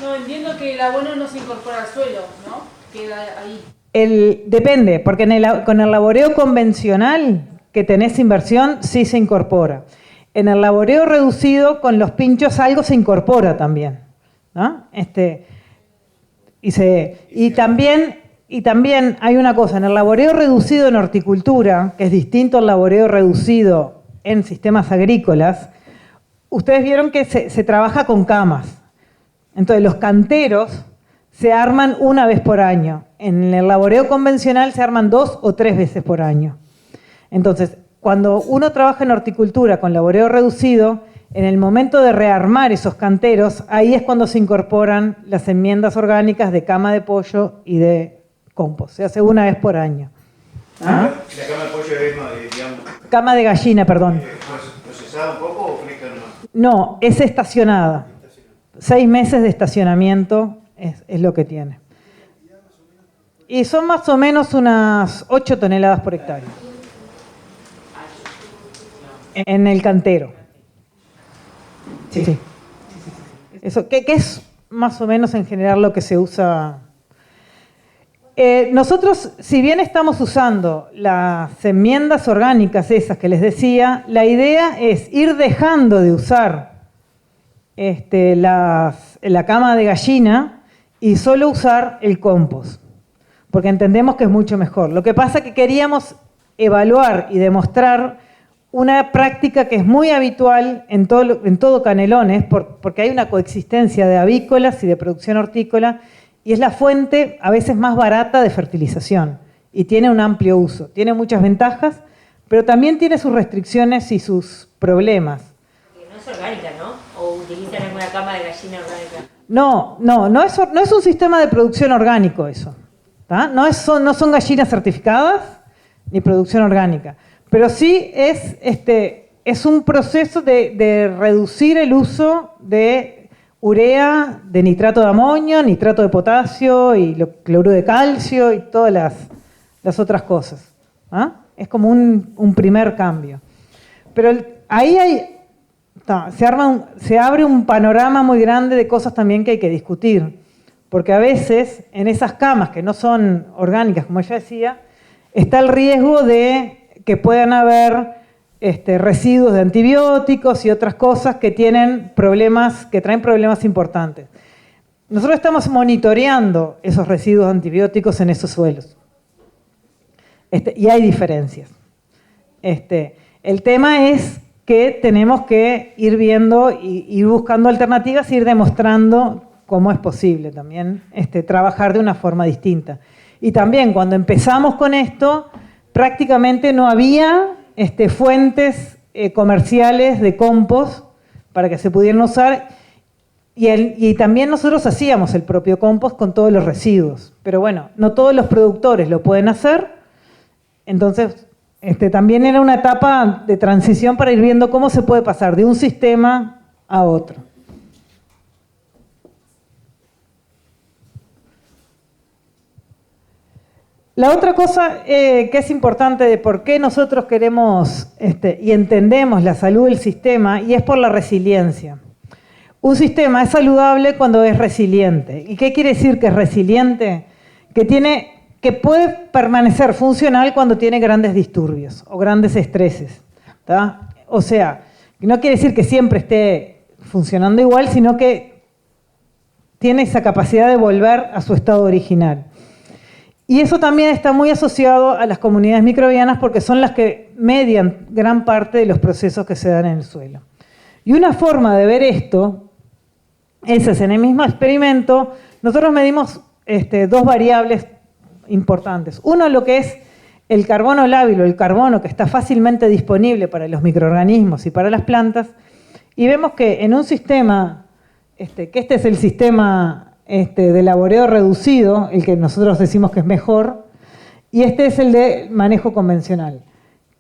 B: No, entiendo que el abono no se incorpora al suelo, ¿no? Queda ahí.
A: Depende, porque con el laboreo convencional que tenés inversión, sí se incorpora. En el laboreo reducido, con los pinchos algo se incorpora también, ¿no? Y también hay una cosa, en el laboreo reducido en horticultura, que es distinto al laboreo reducido en sistemas agrícolas, ustedes vieron que se trabaja con camas. Entonces los canteros se arman 1 vez por año. En el laboreo convencional se arman 2 o 3 veces por año. Entonces, cuando uno trabaja en horticultura con laboreo reducido, en el momento de rearmar esos canteros, ahí es cuando se incorporan las enmiendas orgánicas de cama de pollo y de compost. Se hace 1 vez por año.
E: ¿Ah? La cama de pollo es, digamos...
A: Cama de gallina, perdón.
E: ¿Procesada un poco o fresca nomás?
A: No, es estacionada. 6 meses de estacionamiento es lo que tiene. Y son más o menos unas 8 toneladas por hectárea. En el cantero. Sí. Eso, ¿qué es más o menos en general lo que se usa? nosotros, si bien estamos usando las enmiendas orgánicas esas que les decía, la idea es ir dejando de usar la cama de gallina y solo usar el compost, porque entendemos que es mucho mejor. Lo que pasa es que queríamos evaluar y demostrar una práctica que es muy habitual en todo Canelones, porque hay una coexistencia de avícolas y de producción hortícola, y es la fuente a veces más barata de fertilización, y tiene un amplio uso. Tiene muchas ventajas, pero también tiene sus restricciones y sus problemas.
H: Porque no es orgánica, ¿no? ¿O utilizan alguna cama de gallina orgánica?
A: No es un sistema de producción orgánico eso. No son gallinas certificadas ni producción orgánica. Pero sí es un proceso de reducir el uso de urea, de nitrato de amonio, nitrato de potasio y cloruro de calcio y todas las otras cosas. Es como un primer cambio. Pero ahí se abre un panorama muy grande de cosas también que hay que discutir. Porque a veces en esas camas que no son orgánicas, como ella decía, está el riesgo de que puedan haber residuos de antibióticos y otras cosas que traen problemas importantes. Nosotros estamos monitoreando esos residuos de antibióticos en esos suelos. Y hay diferencias. El tema es que tenemos que ir viendo y ir buscando alternativas e ir demostrando cómo es posible también trabajar de una forma distinta. Y también cuando empezamos con esto, prácticamente no había fuentes comerciales de compost para que se pudieran usar y también nosotros hacíamos el propio compost con todos los residuos. Pero bueno, no todos los productores lo pueden hacer, entonces también era una etapa de transición para ir viendo cómo se puede pasar de un sistema a otro. La otra cosa que es importante de por qué nosotros queremos y entendemos la salud del sistema, y es por la resiliencia. Un sistema es saludable cuando es resiliente. ¿Y qué quiere decir que es resiliente? Que puede permanecer funcional cuando tiene grandes disturbios o grandes estreses. O sea, no quiere decir que siempre esté funcionando igual, sino que tiene esa capacidad de volver a su estado original. Y eso también está muy asociado a las comunidades microbianas porque son las que median gran parte de los procesos que se dan en el suelo. Y una forma de ver esto es en el mismo experimento, nosotros medimos dos variables importantes. Uno, lo que es el carbono lábil, el carbono que está fácilmente disponible para los microorganismos y para las plantas, y vemos que en un sistema, que es el sistema de laboreo reducido, el que nosotros decimos que es mejor, y es el de manejo convencional.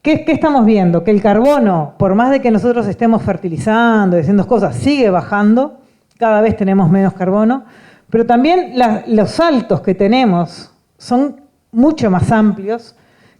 A: ¿Qué estamos viendo? Que el carbono, por más de que nosotros estemos fertilizando y haciendo cosas, sigue bajando, cada vez tenemos menos carbono, pero también los saltos que tenemos son mucho más amplios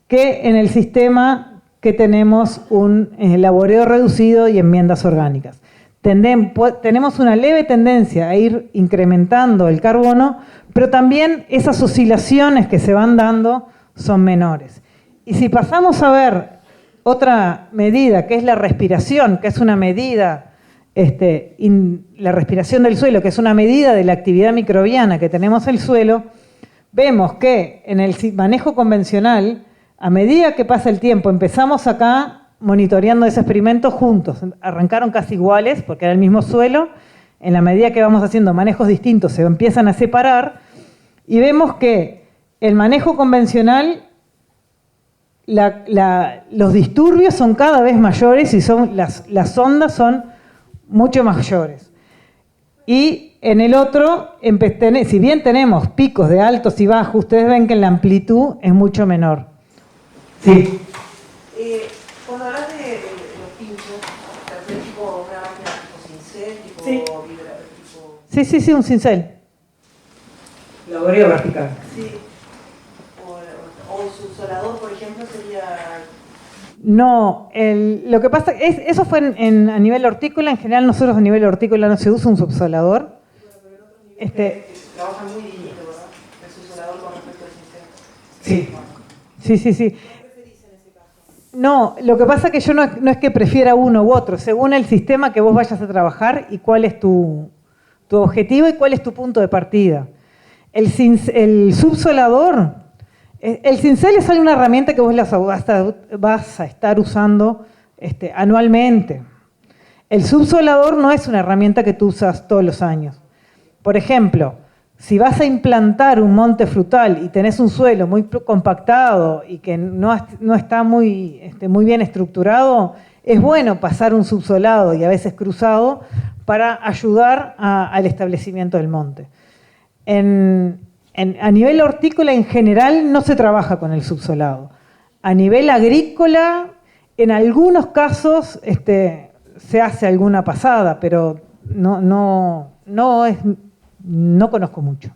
A: que en el sistema que tenemos un laboreo reducido y enmiendas orgánicas. Tenemos una leve tendencia a ir incrementando el carbono, pero también esas oscilaciones que se van dando son menores. Y si pasamos a ver otra medida, que es la respiración, que es una medida, la respiración del suelo, que es una medida de la actividad microbiana que tenemos en el suelo, vemos que en el manejo convencional, a medida que pasa el tiempo, empezamos acá monitoreando ese experimento juntos. Arrancaron casi iguales, porque era el mismo suelo. En la medida que vamos haciendo manejos distintos, se empiezan a separar. Y vemos que el manejo convencional, los disturbios son cada vez mayores y las ondas son mucho mayores. Y en el otro, si bien tenemos picos de altos y bajos, ustedes ven que la amplitud es mucho menor. Sí.
I: Cuando hablas de los pinchos, ¿es tipo una máquina tipo cincel, tipo
A: sí.
I: vibra, tipo...
A: Sí, un cincel. Laboreo vertical.
I: Sí. O el subsolador, por ejemplo, sería...
A: No, lo que pasa, eso fue a nivel hortícola. En general nosotros a nivel hortícola no se usa un subsolador.
I: Pero en otros niveles trabajan muy distinto, ¿verdad? El subsolador con respecto al cincel.
A: Sí. Sí. No, lo que pasa es que yo no es que prefiera uno u otro, según el sistema que vos vayas a trabajar y cuál es tu objetivo y cuál es tu punto de partida. El subsolador, el cincel es una herramienta que vos vas a estar usando anualmente. El subsolador no es una herramienta que tú usas todos los años. Por ejemplo, si vas a implantar un monte frutal y tenés un suelo muy compactado y que no está muy bien estructurado, es bueno pasar un subsolado y a veces cruzado para ayudar al establecimiento del monte. A nivel hortícola en general no se trabaja con el subsolado. A nivel agrícola, en algunos casos se hace alguna pasada, pero no conozco mucho.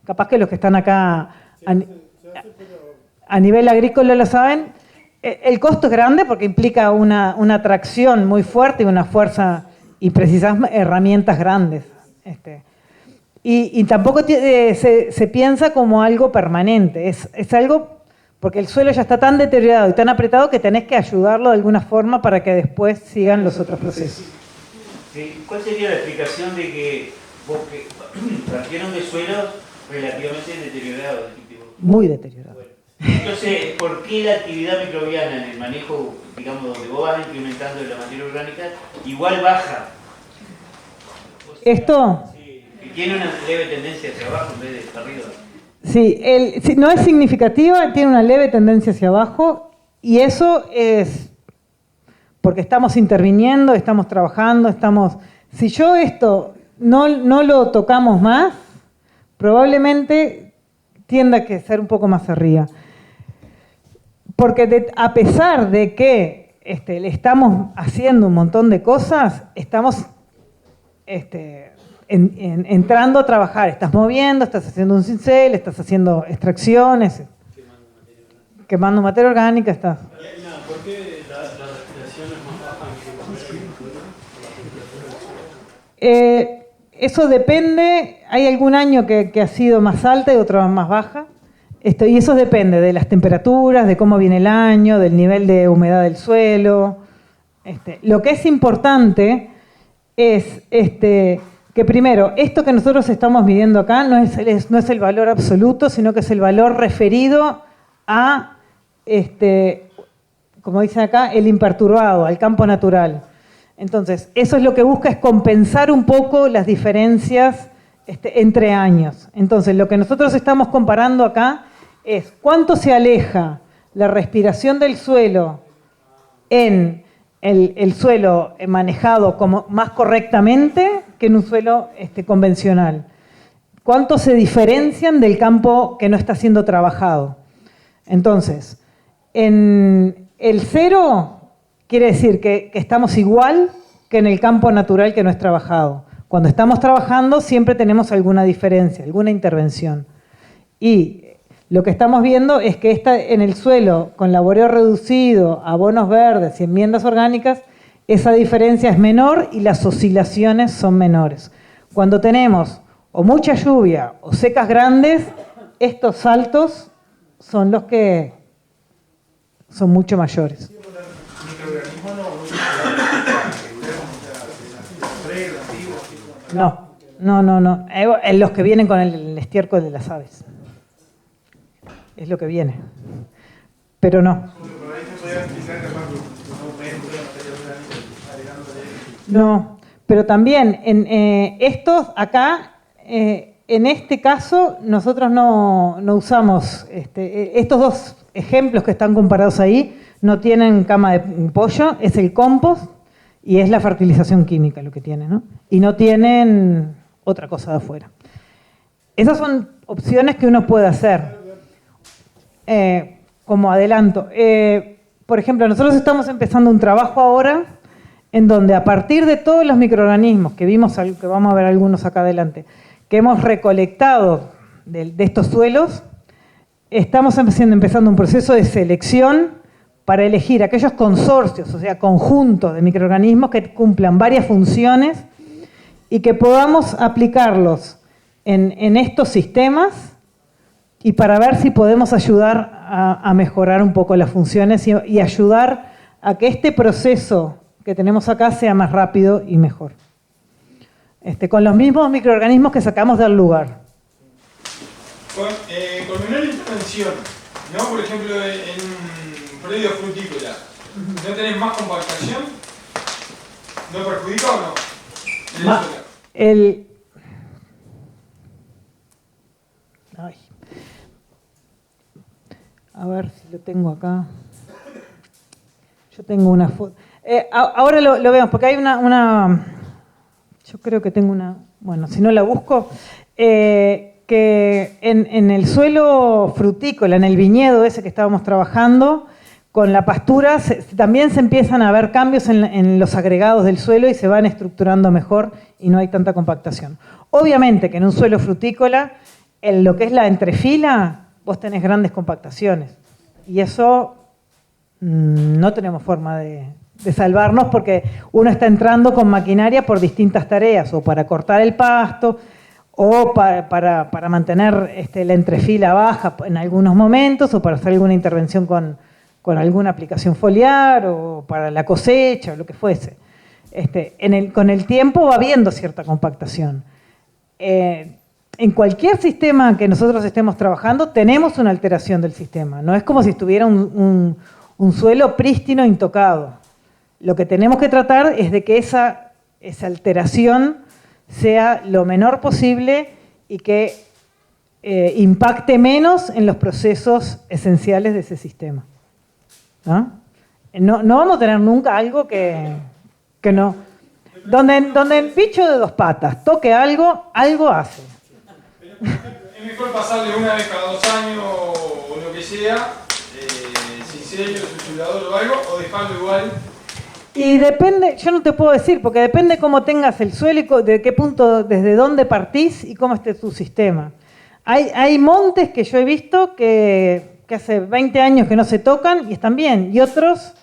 A: Capaz que los que están acá a nivel agrícola lo saben. El costo es grande porque implica una tracción muy fuerte y una fuerza y precisas herramientas grandes. Y tampoco se piensa como algo permanente. Es algo porque el suelo ya está tan deteriorado y tan apretado que tenés que ayudarlo de alguna forma para que después sigan los otros procesos.
E: ¿Cuál sería la explicación de que partieron de suelos relativamente deteriorados?
A: Muy deteriorados.
E: Bueno, entonces, ¿por qué la actividad microbiana en el manejo, digamos, donde vos vas implementando la materia orgánica, igual baja? O sea,
A: ¿Esto?
E: Sí, que tiene una leve tendencia hacia abajo en vez de hacia arriba.
A: Sí, no es significativa, tiene una leve tendencia hacia abajo y eso es porque estamos interviniendo, estamos trabajando, Si yo esto no lo tocamos más, probablemente tienda a que ser un poco más arriba. Porque a pesar de que le estamos haciendo un montón de cosas, estamos entrando a trabajar. Estás moviendo, estás haciendo un cincel, estás haciendo extracciones, quemando materia orgánica, estás...
J: ¿Por qué la respiración es más baja en el
A: eso depende, hay algún año que ha sido más alta y otro más baja, y eso depende de las temperaturas, de cómo viene el año, del nivel de humedad del suelo. Lo que es importante es que primero, esto que nosotros estamos midiendo acá no es el valor absoluto, sino que es el valor referido a, como dicen acá, el imperturbado, al campo natural. Entonces, eso es lo que busca, es compensar un poco las diferencias entre años. Entonces, lo que nosotros estamos comparando acá es cuánto se aleja la respiración del suelo en el suelo manejado como más correctamente que en un suelo convencional. ¿Cuánto se diferencian del campo que no está siendo trabajado? Entonces, en el 0 quiere decir que estamos igual que en el campo natural que no es trabajado. Cuando estamos trabajando siempre tenemos alguna diferencia, alguna intervención. Y lo que estamos viendo es que en el suelo, con laboreo reducido, abonos verdes y enmiendas orgánicas, esa diferencia es menor y las oscilaciones son menores. Cuando tenemos o mucha lluvia o secas grandes, estos saltos son los que son mucho mayores. No. Los que vienen con el estiércol de las aves. Es lo que viene. Pero no. No, pero también en estos acá, en este caso, nosotros no usamos, estos dos ejemplos que están comparados ahí, no tienen cama de pollo, es el compost y es la fertilización química lo que tienen, ¿no? Y no tienen otra cosa de afuera. Esas son opciones que uno puede hacer. Como adelanto, por ejemplo, nosotros estamos empezando un trabajo ahora en donde a partir de todos los microorganismos que vimos, que vamos a ver algunos acá adelante, que hemos recolectado de estos suelos, estamos empezando un proceso de selección para elegir aquellos consorcios, o sea, conjuntos de microorganismos que cumplan varias funciones y que podamos aplicarlos en estos sistemas y para ver si podemos ayudar a mejorar un poco las funciones y ayudar a que este proceso que tenemos acá sea más rápido y mejor. Con los mismos microorganismos que sacamos del lugar.
F: Con menor intervención, ¿no? Por ejemplo, en un predio frutícola, ¿no tenés más compactación? ¿No perjudica o no?
A: A ver si lo tengo acá. Yo tengo una foto. Ahora lo vemos, porque hay una... Yo creo que tengo una... Bueno, si no la busco... que en el suelo frutícola, en el viñedo ese que estábamos trabajando, con la pastura también se empiezan a ver cambios en los agregados del suelo y se van estructurando mejor y no hay tanta compactación. Obviamente que en un suelo frutícola, en lo que es la entrefila, vos tenés grandes compactaciones y eso no tenemos forma de salvarnos porque uno está entrando con maquinaria por distintas tareas, o para cortar el pasto, o para mantener la entrefila baja en algunos momentos, o para hacer alguna intervención con alguna aplicación foliar, o para la cosecha, o lo que fuese. Con el tiempo va habiendo cierta compactación. En cualquier sistema que nosotros estemos trabajando, tenemos una alteración del sistema. No es como si estuviera un suelo prístino, intocado. Lo que tenemos que tratar es de que esa alteración sea lo menor posible y que impacte menos en los procesos esenciales de ese sistema. No vamos a tener nunca algo que no... Donde el bicho de dos patas toque algo, algo hace.
F: Es mejor pasarle una vez cada 2 años o lo que sea, cincel, susurrador o algo, o dejarlo igual.
A: Y depende, yo no te puedo decir, porque depende cómo tengas el suelo y de qué punto, desde dónde partís y cómo esté tu sistema. Hay montes que yo he visto que hace 20 años que no se tocan y están bien, y otros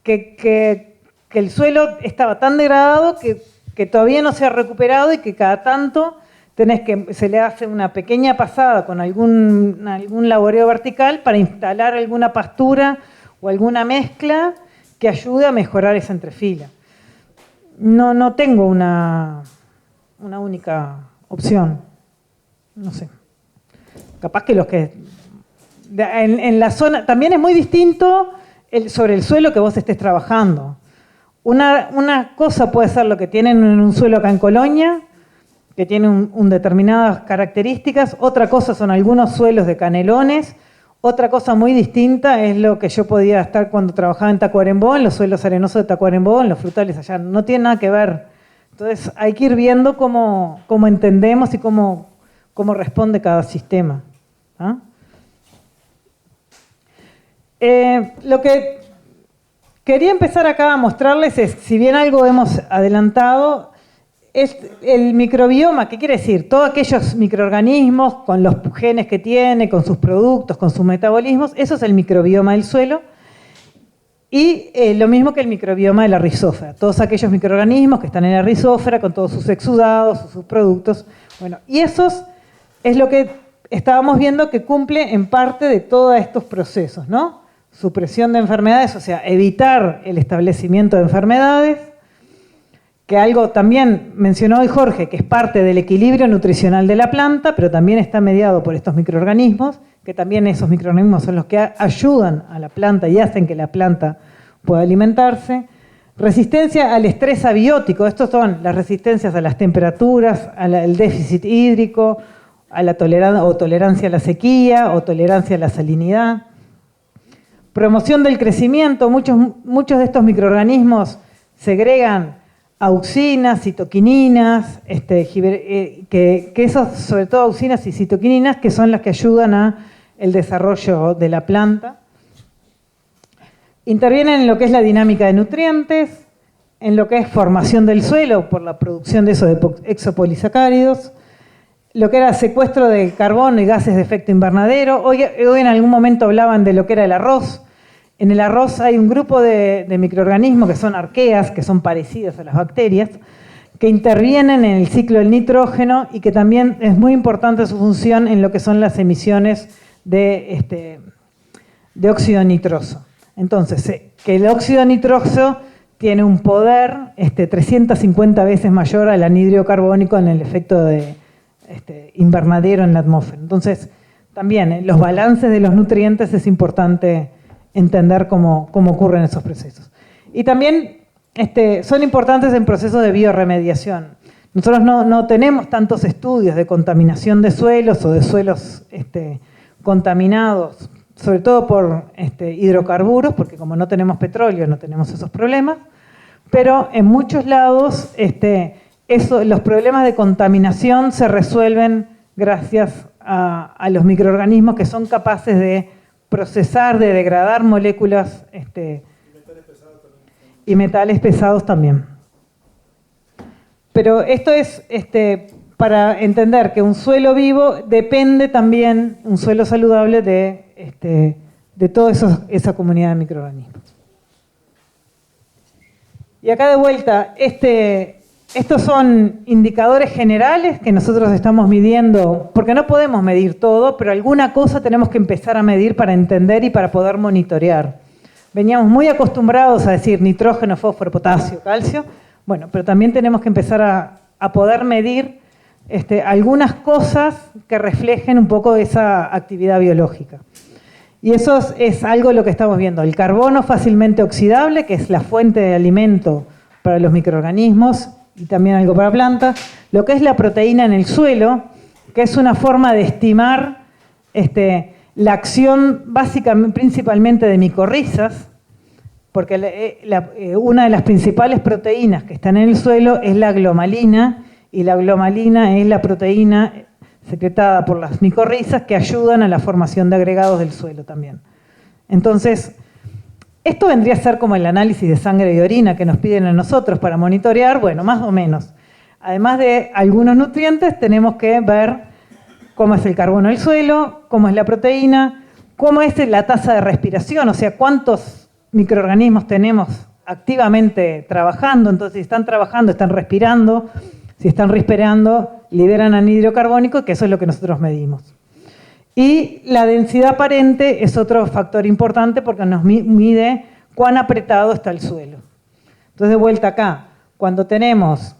A: que el suelo estaba tan degradado que todavía no se ha recuperado y que cada tanto se le hace una pequeña pasada con algún laboreo vertical para instalar alguna pastura o alguna mezcla que ayude a mejorar esa entrefila. No tengo una única opción. No sé. Capaz que los que... En la zona... También es muy distinto sobre el suelo que vos estés trabajando. Una cosa puede ser lo que tienen en un suelo acá en Colonia, que tiene determinadas características. Otra cosa son algunos suelos de Canelones. Otra cosa muy distinta es lo que yo podía estar cuando trabajaba en Tacuarembó, en los suelos arenosos de Tacuarembó, en los frutales allá. No tiene nada que ver. Entonces hay que ir viendo cómo entendemos y cómo responde cada sistema. Lo que quería empezar acá a mostrarles es, si bien algo hemos adelantado, es el microbioma. ¿Qué quiere decir? Todos aquellos microorganismos con los genes que tiene, con sus productos, con sus metabolismos, eso es el microbioma del suelo. Y lo mismo que el microbioma de la rizósfera. Todos aquellos microorganismos que están en la rizósfera con todos sus exudados, sus productos. Bueno, y esos es lo que estábamos viendo que cumple en parte de todos estos procesos, ¿no? Supresión de enfermedades, o sea, evitar el establecimiento de enfermedades, que algo también mencionó hoy Jorge, que es parte del equilibrio nutricional de la planta, pero también está mediado por estos microorganismos, que también esos microorganismos son los que ayudan a la planta y hacen que la planta pueda alimentarse. Resistencia al estrés abiótico, estos son las resistencias a las temperaturas, al déficit hídrico, a la tolerancia a la sequía o tolerancia a la salinidad. Promoción del crecimiento, muchos de estos microorganismos segregan auxinas, citoquininas, que esos, sobre todo auxinas y citoquininas, que son las que ayudan a el desarrollo de la planta. Intervienen en lo que es la dinámica de nutrientes, en lo que es formación del suelo por la producción de esos exopolisacáridos, lo que era secuestro de carbono y gases de efecto invernadero. Hoy en algún momento hablaban de lo que era el arroz. En el arroz hay un grupo de microorganismos que son arqueas, que son parecidas a las bacterias, que intervienen en el ciclo del nitrógeno y que también es muy importante su función en lo que son las emisiones de óxido nitroso. Entonces, que el óxido nitroso tiene un poder 350 veces mayor al anhídrido carbónico en el efecto de invernadero en la atmósfera. Entonces, también los balances de los nutrientes es importante entender cómo ocurren esos procesos. Y también son importantes en procesos de biorremediación. Nosotros no tenemos tantos estudios de contaminación de suelos o de suelos contaminados, sobre todo por hidrocarburos, porque como no tenemos petróleo no tenemos esos problemas, pero en muchos lados los problemas de contaminación se resuelven gracias a los microorganismos que son capaces de procesar, de degradar moléculas y metales pesados también. Pero esto es para entender que un suelo vivo depende también, un suelo saludable, de toda esa comunidad de microorganismos. Y acá de vuelta, estos son indicadores generales que nosotros estamos midiendo, porque no podemos medir todo, pero alguna cosa tenemos que empezar a medir para entender y para poder monitorear. Veníamos muy acostumbrados a decir nitrógeno, fósforo, potasio, calcio, bueno, pero también tenemos que empezar a poder medir algunas cosas que reflejen un poco esa actividad biológica. Y eso es algo de lo que estamos viendo. El carbono fácilmente oxidable, que es la fuente de alimento para los microorganismos y también algo para plantas. Lo que es la proteína en el suelo, que es una forma de estimar la acción básicamente, principalmente de micorrizas, porque una de las principales proteínas que están en el suelo es la glomalina, y la glomalina es la proteína secretada por las micorrizas que ayudan a la formación de agregados del suelo también. Entonces, esto vendría a ser como el análisis de sangre y orina que nos piden a nosotros para monitorear, bueno, más o menos. Además de algunos nutrientes, tenemos que ver cómo es el carbono del suelo, cómo es la proteína, cómo es la tasa de respiración, o sea, cuántos microorganismos tenemos activamente trabajando. Entonces, si están trabajando, están respirando. Si están respirando, liberan anhídrido carbónico, que eso es lo que nosotros medimos. Y la densidad aparente es otro factor importante porque nos mide cuán apretado está el suelo. Entonces, de vuelta acá, cuando tenemos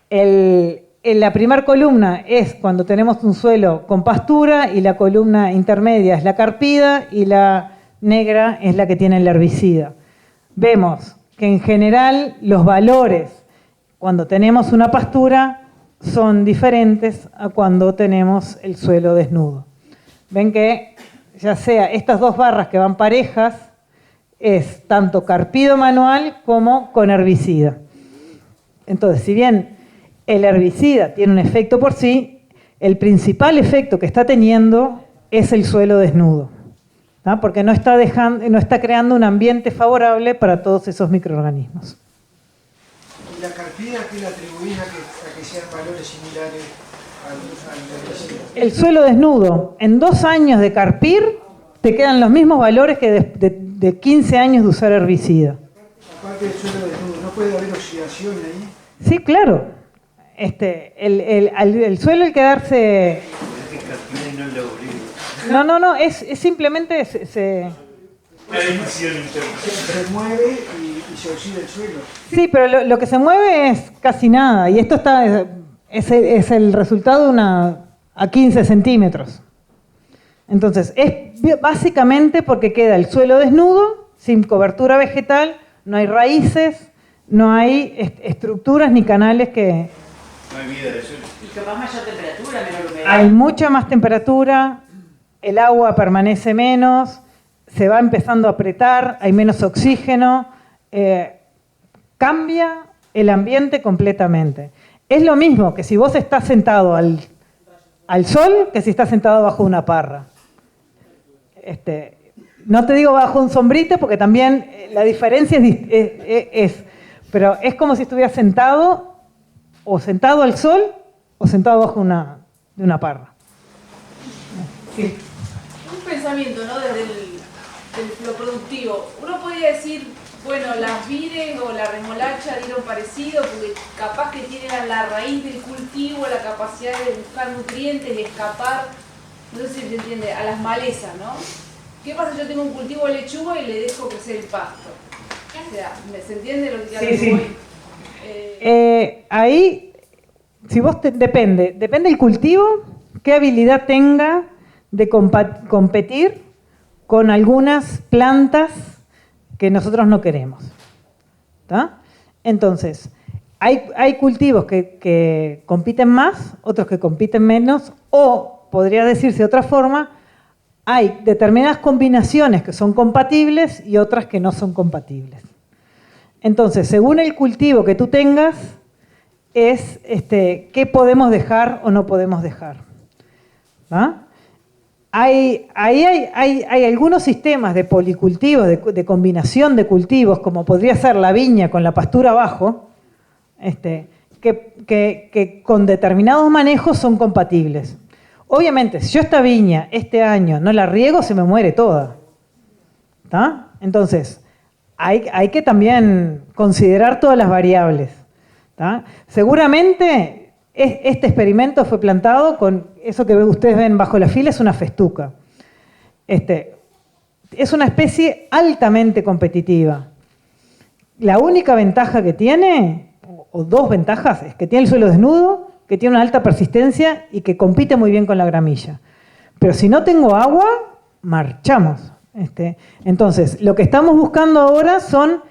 A: en la primera columna es cuando tenemos un suelo con pastura y la columna intermedia es la carpida y la negra es la que tiene el herbicida. Vemos que en general los valores cuando tenemos una pastura son diferentes a cuando tenemos el suelo desnudo. Ven que ya sea estas dos barras que van parejas, es tanto carpido manual como con herbicida. Entonces, si bien el herbicida tiene un efecto por sí, el principal efecto que está teniendo es el suelo desnudo, ¿no? Porque no está creando un ambiente favorable para todos esos microorganismos.
G: ¿Y la carpida qué le atribuís a que sean valores similares al herbicida?
A: El suelo desnudo, en 2 años de carpir, te quedan los mismos valores que de 15 años de usar herbicida.
G: Aparte del suelo desnudo, ¿no puede haber oxidación ahí?
A: Sí, claro. El suelo al quedarse... No, es simplemente se
G: mueve y se oxida el suelo.
A: Sí, pero lo que se mueve es casi nada, y esto es el resultado a 15 centímetros. Entonces, es básicamente porque queda el suelo desnudo, sin cobertura vegetal, no hay raíces, no hay estructuras ni canales que...
E: No hay vida de suelo.
I: Y que más mayor temperatura, menor humedad.
A: Hay mucha más temperatura, el agua permanece menos, se va empezando a apretar, hay menos oxígeno, cambia el ambiente completamente. Es lo mismo que si vos estás sentado al sol que si estás sentado bajo una parra. No te digo bajo un sombrite porque también la diferencia pero es como si estuvieras sentado o sentado al sol o sentado bajo de una parra. Sí.
B: Un pensamiento, ¿no? Desde lo productivo. Uno podría decir, bueno, las vires o la remolacha dieron parecido, porque capaz que tienen a la raíz del cultivo la capacidad de buscar nutrientes, de escapar, no sé si se entiende, a las malezas, ¿no? ¿Qué pasa si yo tengo un cultivo de lechuga y le dejo crecer el pasto? O sea, ¿se entiende lo que
A: sí.
B: voy?
A: Ahí, si vos depende del cultivo, qué habilidad tenga de competir con algunas plantas que nosotros no queremos. ¿Tá? Entonces, hay cultivos que compiten más, otros que compiten menos, o, podría decirse de otra forma, hay determinadas combinaciones que son compatibles y otras que no son compatibles. Entonces, según el cultivo que tú tengas, es qué podemos dejar o no podemos dejar. ¿Va? Hay algunos sistemas de policultivos, de combinación de cultivos, como podría ser la viña con la pastura abajo, que con determinados manejos son compatibles. Obviamente, si yo esta viña este año no la riego, se me muere toda. ¿Tá? Entonces, hay que también considerar todas las variables. ¿Tá? Seguramente este experimento fue plantado con eso que ustedes ven bajo la fila, es una festuca. Es una especie altamente competitiva. La única ventaja que tiene, o dos ventajas, es que tiene el suelo desnudo, que tiene una alta persistencia y que compite muy bien con la gramilla. Pero si no tengo agua, marchamos. Entonces, lo que estamos buscando ahora son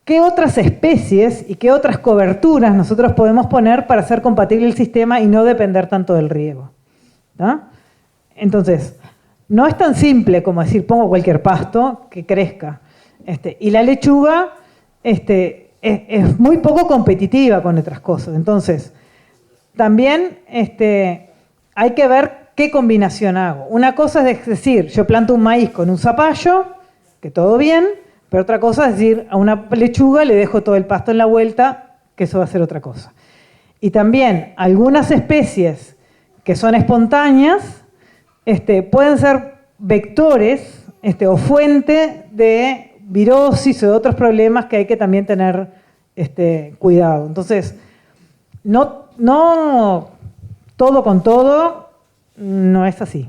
A: qué otras especies y qué otras coberturas nosotros podemos poner para hacer compatible el sistema y no depender tanto del riego. ¿Tá? Entonces, no es tan simple como decir pongo cualquier pasto que crezca. Y la lechuga es muy poco competitiva con otras cosas. Entonces, también hay que ver qué combinación hago. Una cosa es decir, yo planto un maíz con un zapallo, que todo bien, pero otra cosa es decir, a una lechuga le dejo todo el pasto en la vuelta, que eso va a ser otra cosa. Y también algunas especies que son espontáneas pueden ser vectores o fuente de virosis o de otros problemas que hay que también tener cuidado. Entonces, no todo con todo no es así.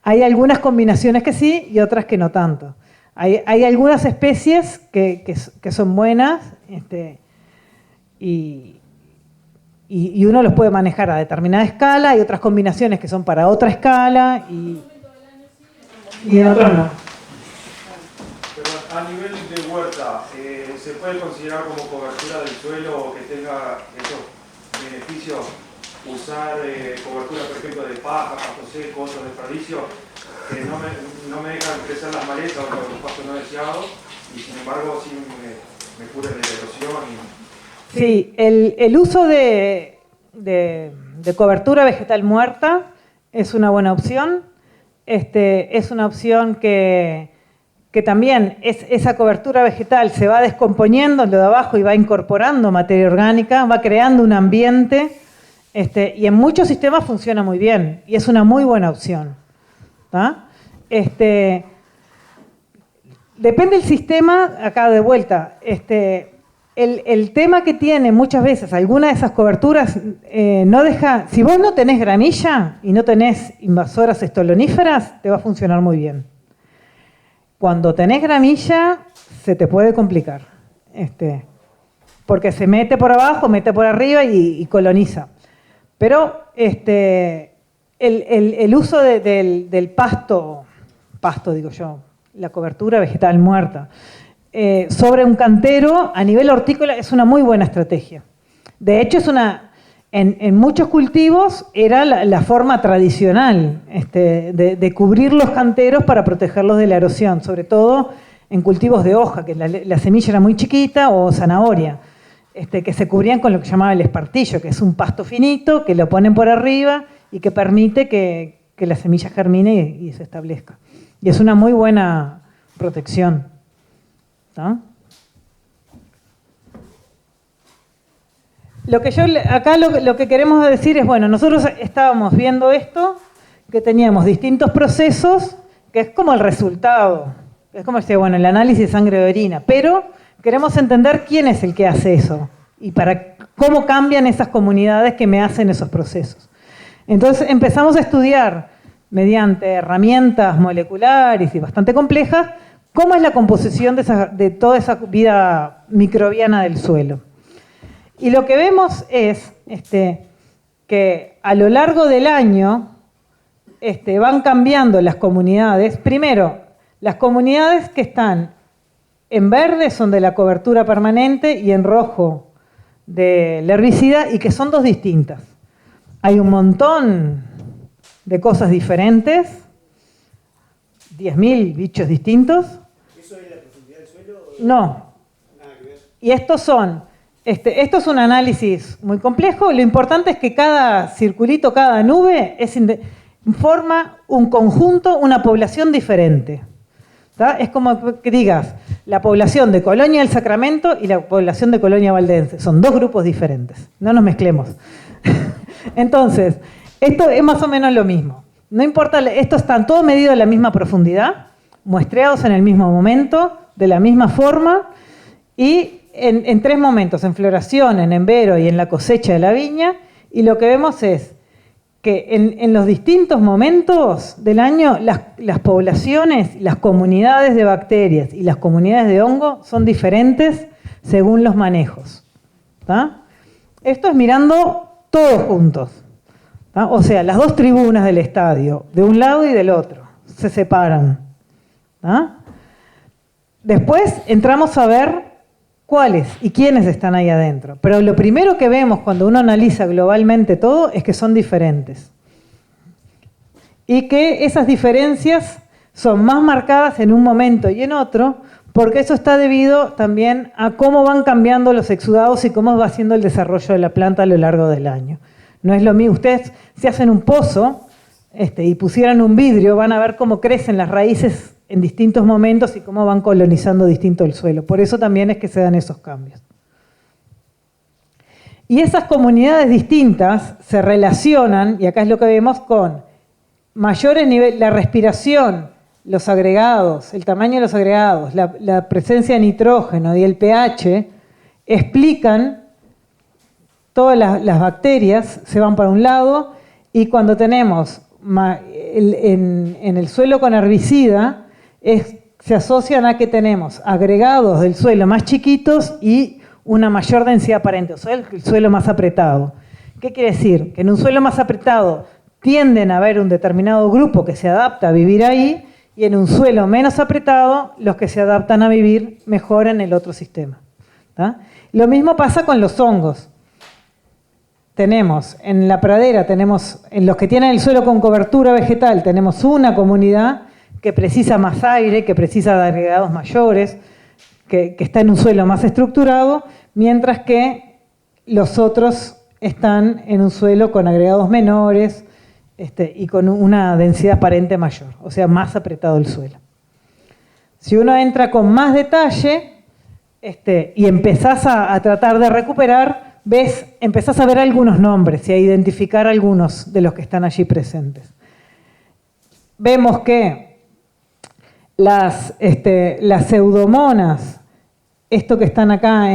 A: Hay algunas combinaciones que sí y otras que no tanto. Hay algunas especies que son buenas y uno los puede manejar a determinada escala, hay otras combinaciones que son para otra escala y en otras no.
K: Pero a nivel de huerta, ¿se puede considerar como cobertura del suelo o que tenga esos beneficios usar cobertura, por ejemplo, de paja, pasto seco, otros desperdicios que no me dejan crecer las malezas o los pastos no deseados y sin embargo sí me curan de la erosión?
A: Sí, el uso de cobertura vegetal muerta es una buena opción. Es una opción que también esa cobertura vegetal se va descomponiendo en lo de abajo y va incorporando materia orgánica, va creando un ambiente y en muchos sistemas funciona muy bien y es una muy buena opción. ¿Tá? Depende del sistema, acá de vuelta. El tema que tiene muchas veces alguna de esas coberturas no deja, si vos no tenés gramilla y no tenés invasoras estoloníferas, te va a funcionar muy bien. Cuando tenés gramilla, se te puede complicar. Porque se mete por abajo, mete por arriba y coloniza. Pero el uso del pasto digo yo, la cobertura vegetal muerta, sobre un cantero a nivel hortícola es una muy buena estrategia. De hecho, en muchos cultivos era la forma tradicional de cubrir los canteros para protegerlos de la erosión, sobre todo en cultivos de hoja, que la semilla era muy chiquita, o zanahoria, que se cubrían con lo que llamaba el espartillo, que es un pasto finito que lo ponen por arriba y que permite que la semilla germine y se establezca. Y es una muy buena protección. ¿No? Acá lo que queremos decir es, bueno, nosotros estábamos viendo esto, que teníamos distintos procesos, que es como el resultado Es como decir, bueno, el análisis de sangre de orina, pero queremos entender quién es el que hace eso y cómo cambian esas comunidades que me hacen esos procesos. Entonces empezamos a estudiar mediante herramientas moleculares y bastante complejas cómo es la composición de toda esa vida microbiana del suelo. Y lo que vemos es que a lo largo del año van cambiando las comunidades. Primero, las comunidades que están en verde son de la cobertura permanente y en rojo del herbicida, y que son dos distintas. Hay un montón de cosas diferentes, 10.000 bichos distintos.
L: ¿Eso es la profundidad del suelo?
A: No.
L: Nada que ver.
A: Y estos son, esto es un análisis muy complejo. Lo importante es que cada circulito, cada nube, forma un conjunto, una población diferente. ¿Tá? Es como que digas, la población de Colonia del Sacramento y la población de Colonia Valdense. Son dos grupos diferentes, no nos mezclemos. Entonces, esto es más o menos lo mismo. No importa, esto están todo medido a la misma profundidad, muestreados en el mismo momento, de la misma forma, y en tres momentos, en floración, en envero y en la cosecha de la viña, y lo que vemos es que en los distintos momentos del año las poblaciones, las comunidades de bacterias y las comunidades de hongo son diferentes según los manejos. ¿Tá? Esto es mirando todos juntos. ¿Tá? O sea, las dos tribunas del estadio, de un lado y del otro, se separan. ¿Tá? Después entramos a ver cuáles y quiénes están ahí adentro. Pero lo primero que vemos cuando uno analiza globalmente todo es que son diferentes. Y que esas diferencias son más marcadas en un momento y en otro, porque eso está debido también a cómo van cambiando los exudados y cómo va haciendo el desarrollo de la planta a lo largo del año. No es lo mismo. Ustedes, si hacen un pozo y pusieran un vidrio, van a ver cómo crecen las raíces en distintos momentos y cómo van colonizando distinto el suelo. Por eso también es que se dan esos cambios. Y esas comunidades distintas se relacionan, y acá es lo que vemos, con mayores niveles, la respiración, los agregados, el tamaño de los agregados, la presencia de nitrógeno y el pH, explican todas las bacterias, se van para un lado, y cuando tenemos en el suelo con herbicida, se asocian a que tenemos agregados del suelo más chiquitos y una mayor densidad aparente, o sea, el suelo más apretado. ¿Qué quiere decir? Que en un suelo más apretado tienden a haber un determinado grupo que se adapta a vivir ahí, y en un suelo menos apretado, los que se adaptan a vivir mejor en el otro sistema. ¿Tá? Lo mismo pasa con los hongos. Tenemos en la pradera, en los que tienen el suelo con cobertura vegetal, tenemos una comunidad que precisa más aire, que precisa de agregados mayores, que está en un suelo más estructurado, mientras que los otros están en un suelo con agregados menores y con una densidad aparente mayor, o sea, más apretado el suelo. Si uno entra con más detalle y empezás a tratar de recuperar, empezás a ver algunos nombres y a identificar algunos de los que están allí presentes. Vemos que las pseudomonas, esto que están acá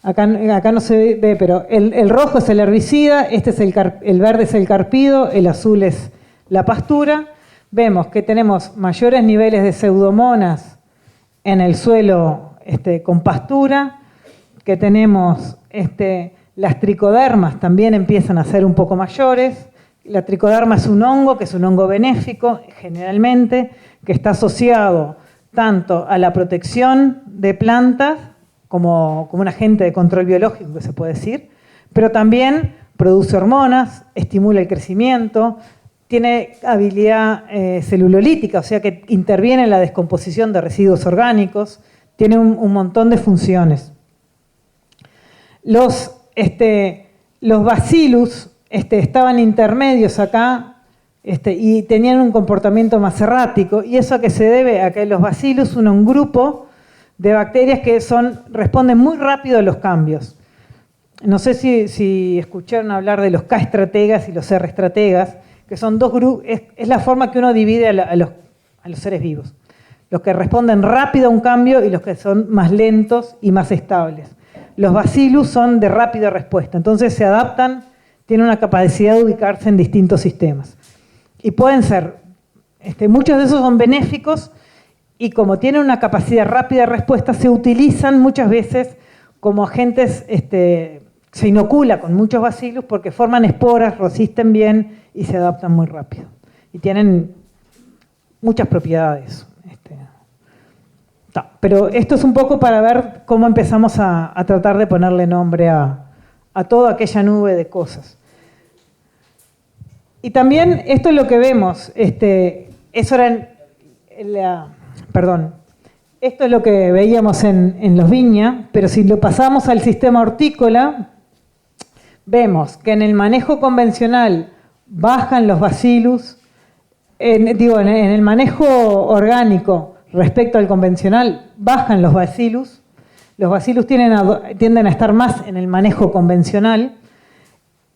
A: acá no se ve, pero el rojo es el herbicida, el verde es el carpido, el azul es la pastura. Vemos que tenemos mayores niveles de pseudomonas en el suelo con pastura, que tenemos las tricodermas también empiezan a ser un poco mayores. La tricoderma es un hongo, que es un hongo benéfico, generalmente, que está asociado tanto a la protección de plantas, como un agente de control biológico, que se puede decir, pero también produce hormonas, estimula el crecimiento, tiene habilidad celulolítica, o sea que interviene en la descomposición de residuos orgánicos, tiene un montón de funciones. Los bacillus estaban intermedios acá y tenían un comportamiento más errático, y eso a que se debe a que los bacillus son un grupo de bacterias que responden muy rápido a los cambios. No sé si escucharon hablar de los K-estrategas y los R-estrategas, que son dos grupos, es la forma que uno divide a los seres vivos. los que responden rápido a un cambio y los que son más lentos y más estables. Los bacillus son de rápida respuesta, entonces se adaptan, tienen una capacidad de ubicarse en distintos sistemas. Y pueden ser, muchos de esos son benéficos y como tienen una capacidad rápida de respuesta, se utilizan muchas veces como agentes, se inocula con muchos bacillus porque forman esporas, resisten bien y se adaptan muy rápido. Y tienen muchas propiedades. Pero esto es un poco para ver cómo empezamos a tratar de ponerle nombre a toda aquella nube de cosas. Y también esto es lo que vemos, esto es lo que veíamos en los viña, pero si lo pasamos al sistema hortícola, vemos que en el manejo convencional bajan los bacillus, en el manejo orgánico respecto al convencional bajan los bacillus tienden a estar más en el manejo convencional,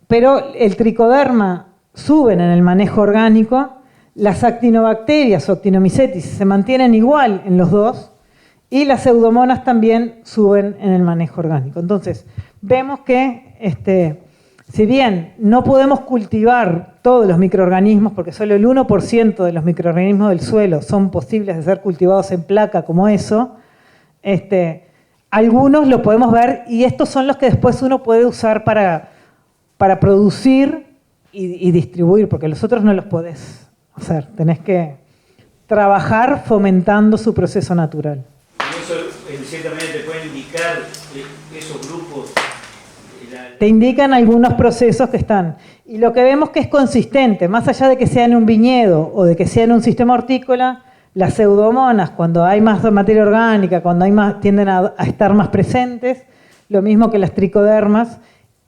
A: pero el tricoderma suben en el manejo orgánico, las actinobacterias o actinomycetes se mantienen igual en los dos y las pseudomonas también suben en el manejo orgánico. Entonces, vemos que si bien no podemos cultivar todos los microorganismos, porque solo el 1% de los microorganismos del suelo son posibles de ser cultivados en placa como eso, algunos lo podemos ver y estos son los que después uno puede usar para producir y distribuir, porque los otros no los podés hacer. Tenés que trabajar fomentando su proceso natural.
E: Eso, en cierta manera, te pueden indicar esos grupos.
A: Te indican algunos procesos que están. Y lo que vemos que es consistente, más allá de que sea en un viñedo o de que sea en un sistema hortícola, las pseudomonas, cuando hay más materia orgánica, cuando hay más, tienden a estar más presentes, lo mismo que las tricodermas,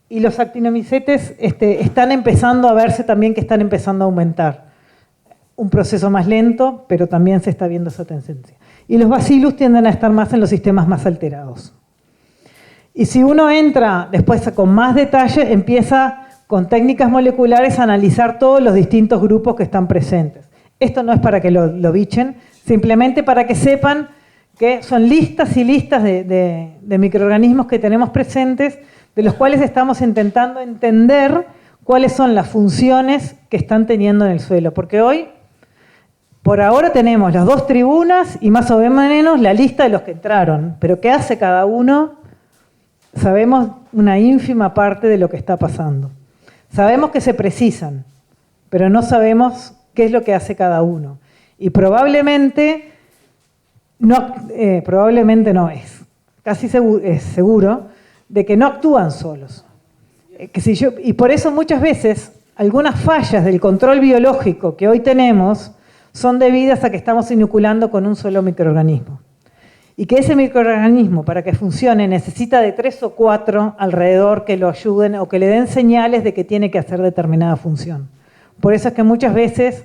A: y los actinomycetes están empezando a verse también que están empezando a aumentar. Un proceso más lento, pero también se está viendo esa tendencia. Y los bacillus tienden a estar más en los sistemas más alterados. Y si uno entra después con más detalle, empieza con técnicas moleculares a analizar todos los distintos grupos que están presentes. Esto no es para que lo bichen, simplemente para que sepan que son listas y listas de microorganismos que tenemos presentes, de los cuales estamos intentando entender cuáles son las funciones que están teniendo en el suelo. Porque hoy, por ahora tenemos las dos tribunas y más o menos la lista de los que entraron. Pero ¿qué hace cada uno? Sabemos una ínfima parte de lo que está pasando. Sabemos que se precisan, pero no sabemos qué es lo que hace cada uno. Y probablemente no es, casi seguro, de que no actúan solos. Y por eso muchas veces algunas fallas del control biológico que hoy tenemos son debidas a que estamos inoculando con un solo microorganismo. Y que ese microorganismo, para que funcione, necesita de 3 o 4 alrededor que lo ayuden o que le den señales de que tiene que hacer determinada función. Por eso es que muchas veces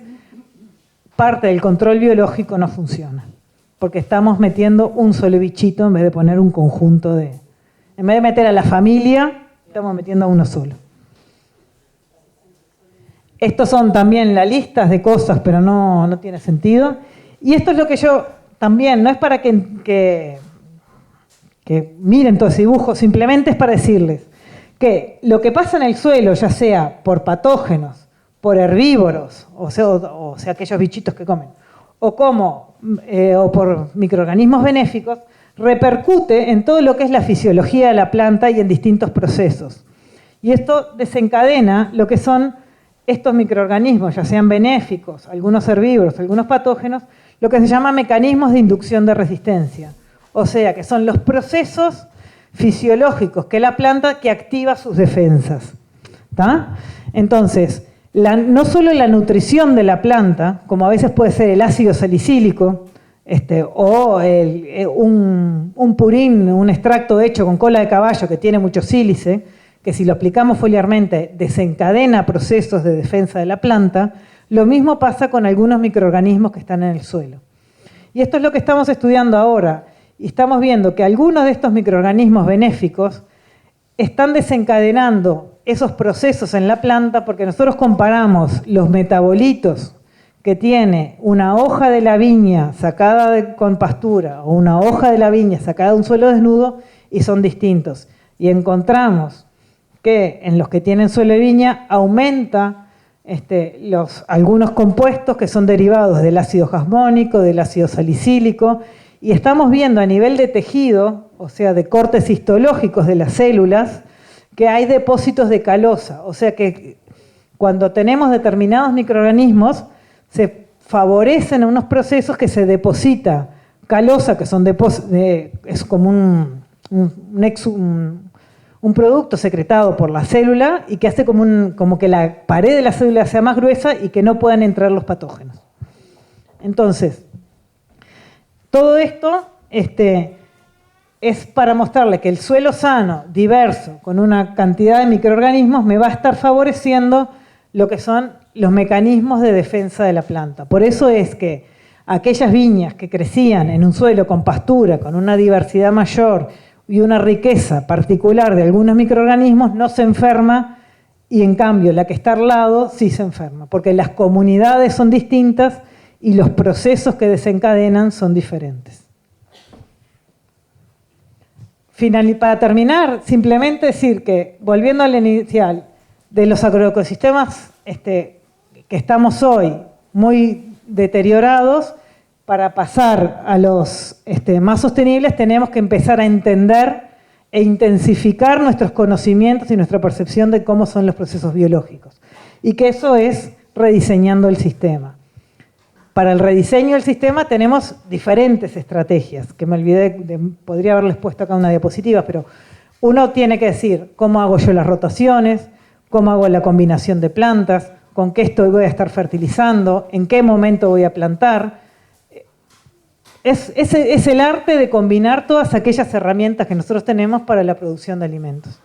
A: parte del control biológico no funciona. Porque estamos metiendo un solo bichito en vez de poner un conjunto de... En vez de meter a la familia, estamos metiendo a uno solo. Estos son también las listas de cosas, pero no tiene sentido. Y esto es lo que yo también, no es para que miren todo ese dibujo, simplemente es para decirles que lo que pasa en el suelo, ya sea por patógenos, por herbívoros, o sea aquellos bichitos que comen, o por microorganismos benéficos, repercute en todo lo que es la fisiología de la planta y en distintos procesos. Y esto desencadena lo que son estos microorganismos, ya sean benéficos, algunos herbívoros, algunos patógenos, lo que se llama mecanismos de inducción de resistencia. O sea, que son los procesos fisiológicos que la planta que activa sus defensas. ¿Tá? Entonces, no solo la nutrición de la planta, como a veces puede ser el ácido salicílico, o un purín, un extracto hecho con cola de caballo que tiene mucho sílice, que si lo aplicamos foliarmente desencadena procesos de defensa de la planta, lo mismo pasa con algunos microorganismos que están en el suelo. Y esto es lo que estamos estudiando ahora. Y estamos viendo que algunos de estos microorganismos benéficos están desencadenando esos procesos en la planta porque nosotros comparamos los metabolitos que tiene una hoja de la viña sacada con pastura o una hoja de la viña sacada de un suelo desnudo y son distintos. Y encontramos que en los que tienen suelo de viña aumenta algunos compuestos que son derivados del ácido jasmónico, del ácido salicílico, y estamos viendo a nivel de tejido, o sea, de cortes histológicos de las células, que hay depósitos de calosa, o sea que cuando tenemos determinados microorganismos, se favorecen unos procesos que se deposita calosa, que son es como un producto secretado por la célula y que hace como que la pared de la célula sea más gruesa y que no puedan entrar los patógenos. Entonces, todo esto es para mostrarle que el suelo sano, diverso, con una cantidad de microorganismos, me va a estar favoreciendo lo que son los mecanismos de defensa de la planta. Por eso es que aquellas viñas que crecían en un suelo con pastura, con una diversidad mayor y una riqueza particular de algunos microorganismos, no se enferma, y en cambio la que está al lado sí se enferma, porque las comunidades son distintas y los procesos que desencadenan son diferentes. Para terminar, simplemente decir que, volviendo al inicial, de los agroecosistemas que estamos hoy muy deteriorados, para pasar a los más sostenibles tenemos que empezar a entender e intensificar nuestros conocimientos y nuestra percepción de cómo son los procesos biológicos. Y que eso es rediseñando el sistema. Para el rediseño del sistema tenemos diferentes estrategias, que me olvidé, podría haberles puesto acá una diapositiva, pero uno tiene que decir cómo hago yo las rotaciones, cómo hago la combinación de plantas, con qué voy a estar fertilizando, en qué momento voy a plantar. Es el arte de combinar todas aquellas herramientas que nosotros tenemos para la producción de alimentos.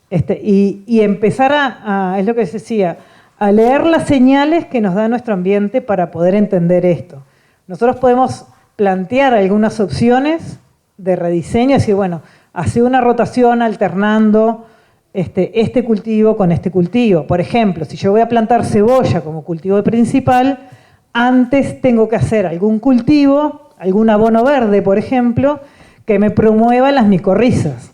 A: Y empezar es lo que les decía, a leer las señales que nos da nuestro ambiente para poder entender esto. Nosotros podemos plantear algunas opciones de rediseño, decir, bueno, hacer una rotación alternando este cultivo con este cultivo. Por ejemplo, si yo voy a plantar cebolla como cultivo principal, antes tengo que hacer algún cultivo, algún abono verde, por ejemplo, que me promueva las micorrizas.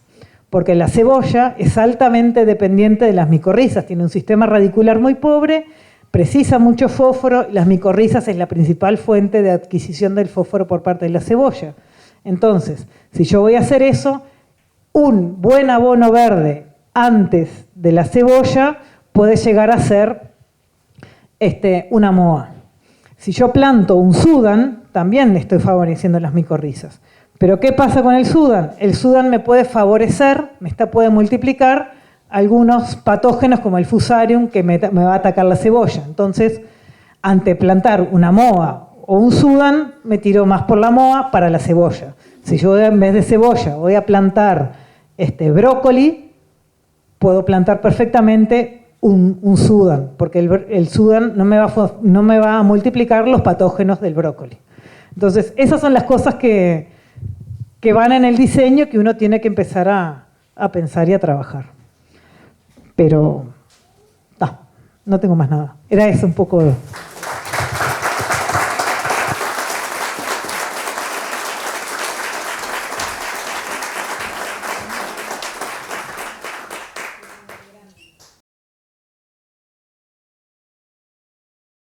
A: Porque la cebolla es altamente dependiente de las micorrizas, tiene un sistema radicular muy pobre, precisa mucho fósforo, y las micorrizas es la principal fuente de adquisición del fósforo por parte de la cebolla. Entonces, si yo voy a hacer eso, un buen abono verde antes de la cebolla puede llegar a ser una moa. Si yo planto un Sudan, también le estoy favoreciendo las micorrizas. Pero ¿qué pasa con el Sudan? El Sudan me puede favorecer, puede multiplicar algunos patógenos como el Fusarium que me va a atacar la cebolla. Entonces, ante plantar una moa o un Sudan, me tiro más por la moa para la cebolla. Si yo en vez de cebolla voy a plantar brócoli, puedo plantar perfectamente un Sudan, porque el Sudan no me va a multiplicar los patógenos del brócoli. Entonces, esas son las cosas que van en el diseño que uno tiene que empezar a pensar y a trabajar. Pero no tengo más nada. Era eso un poco...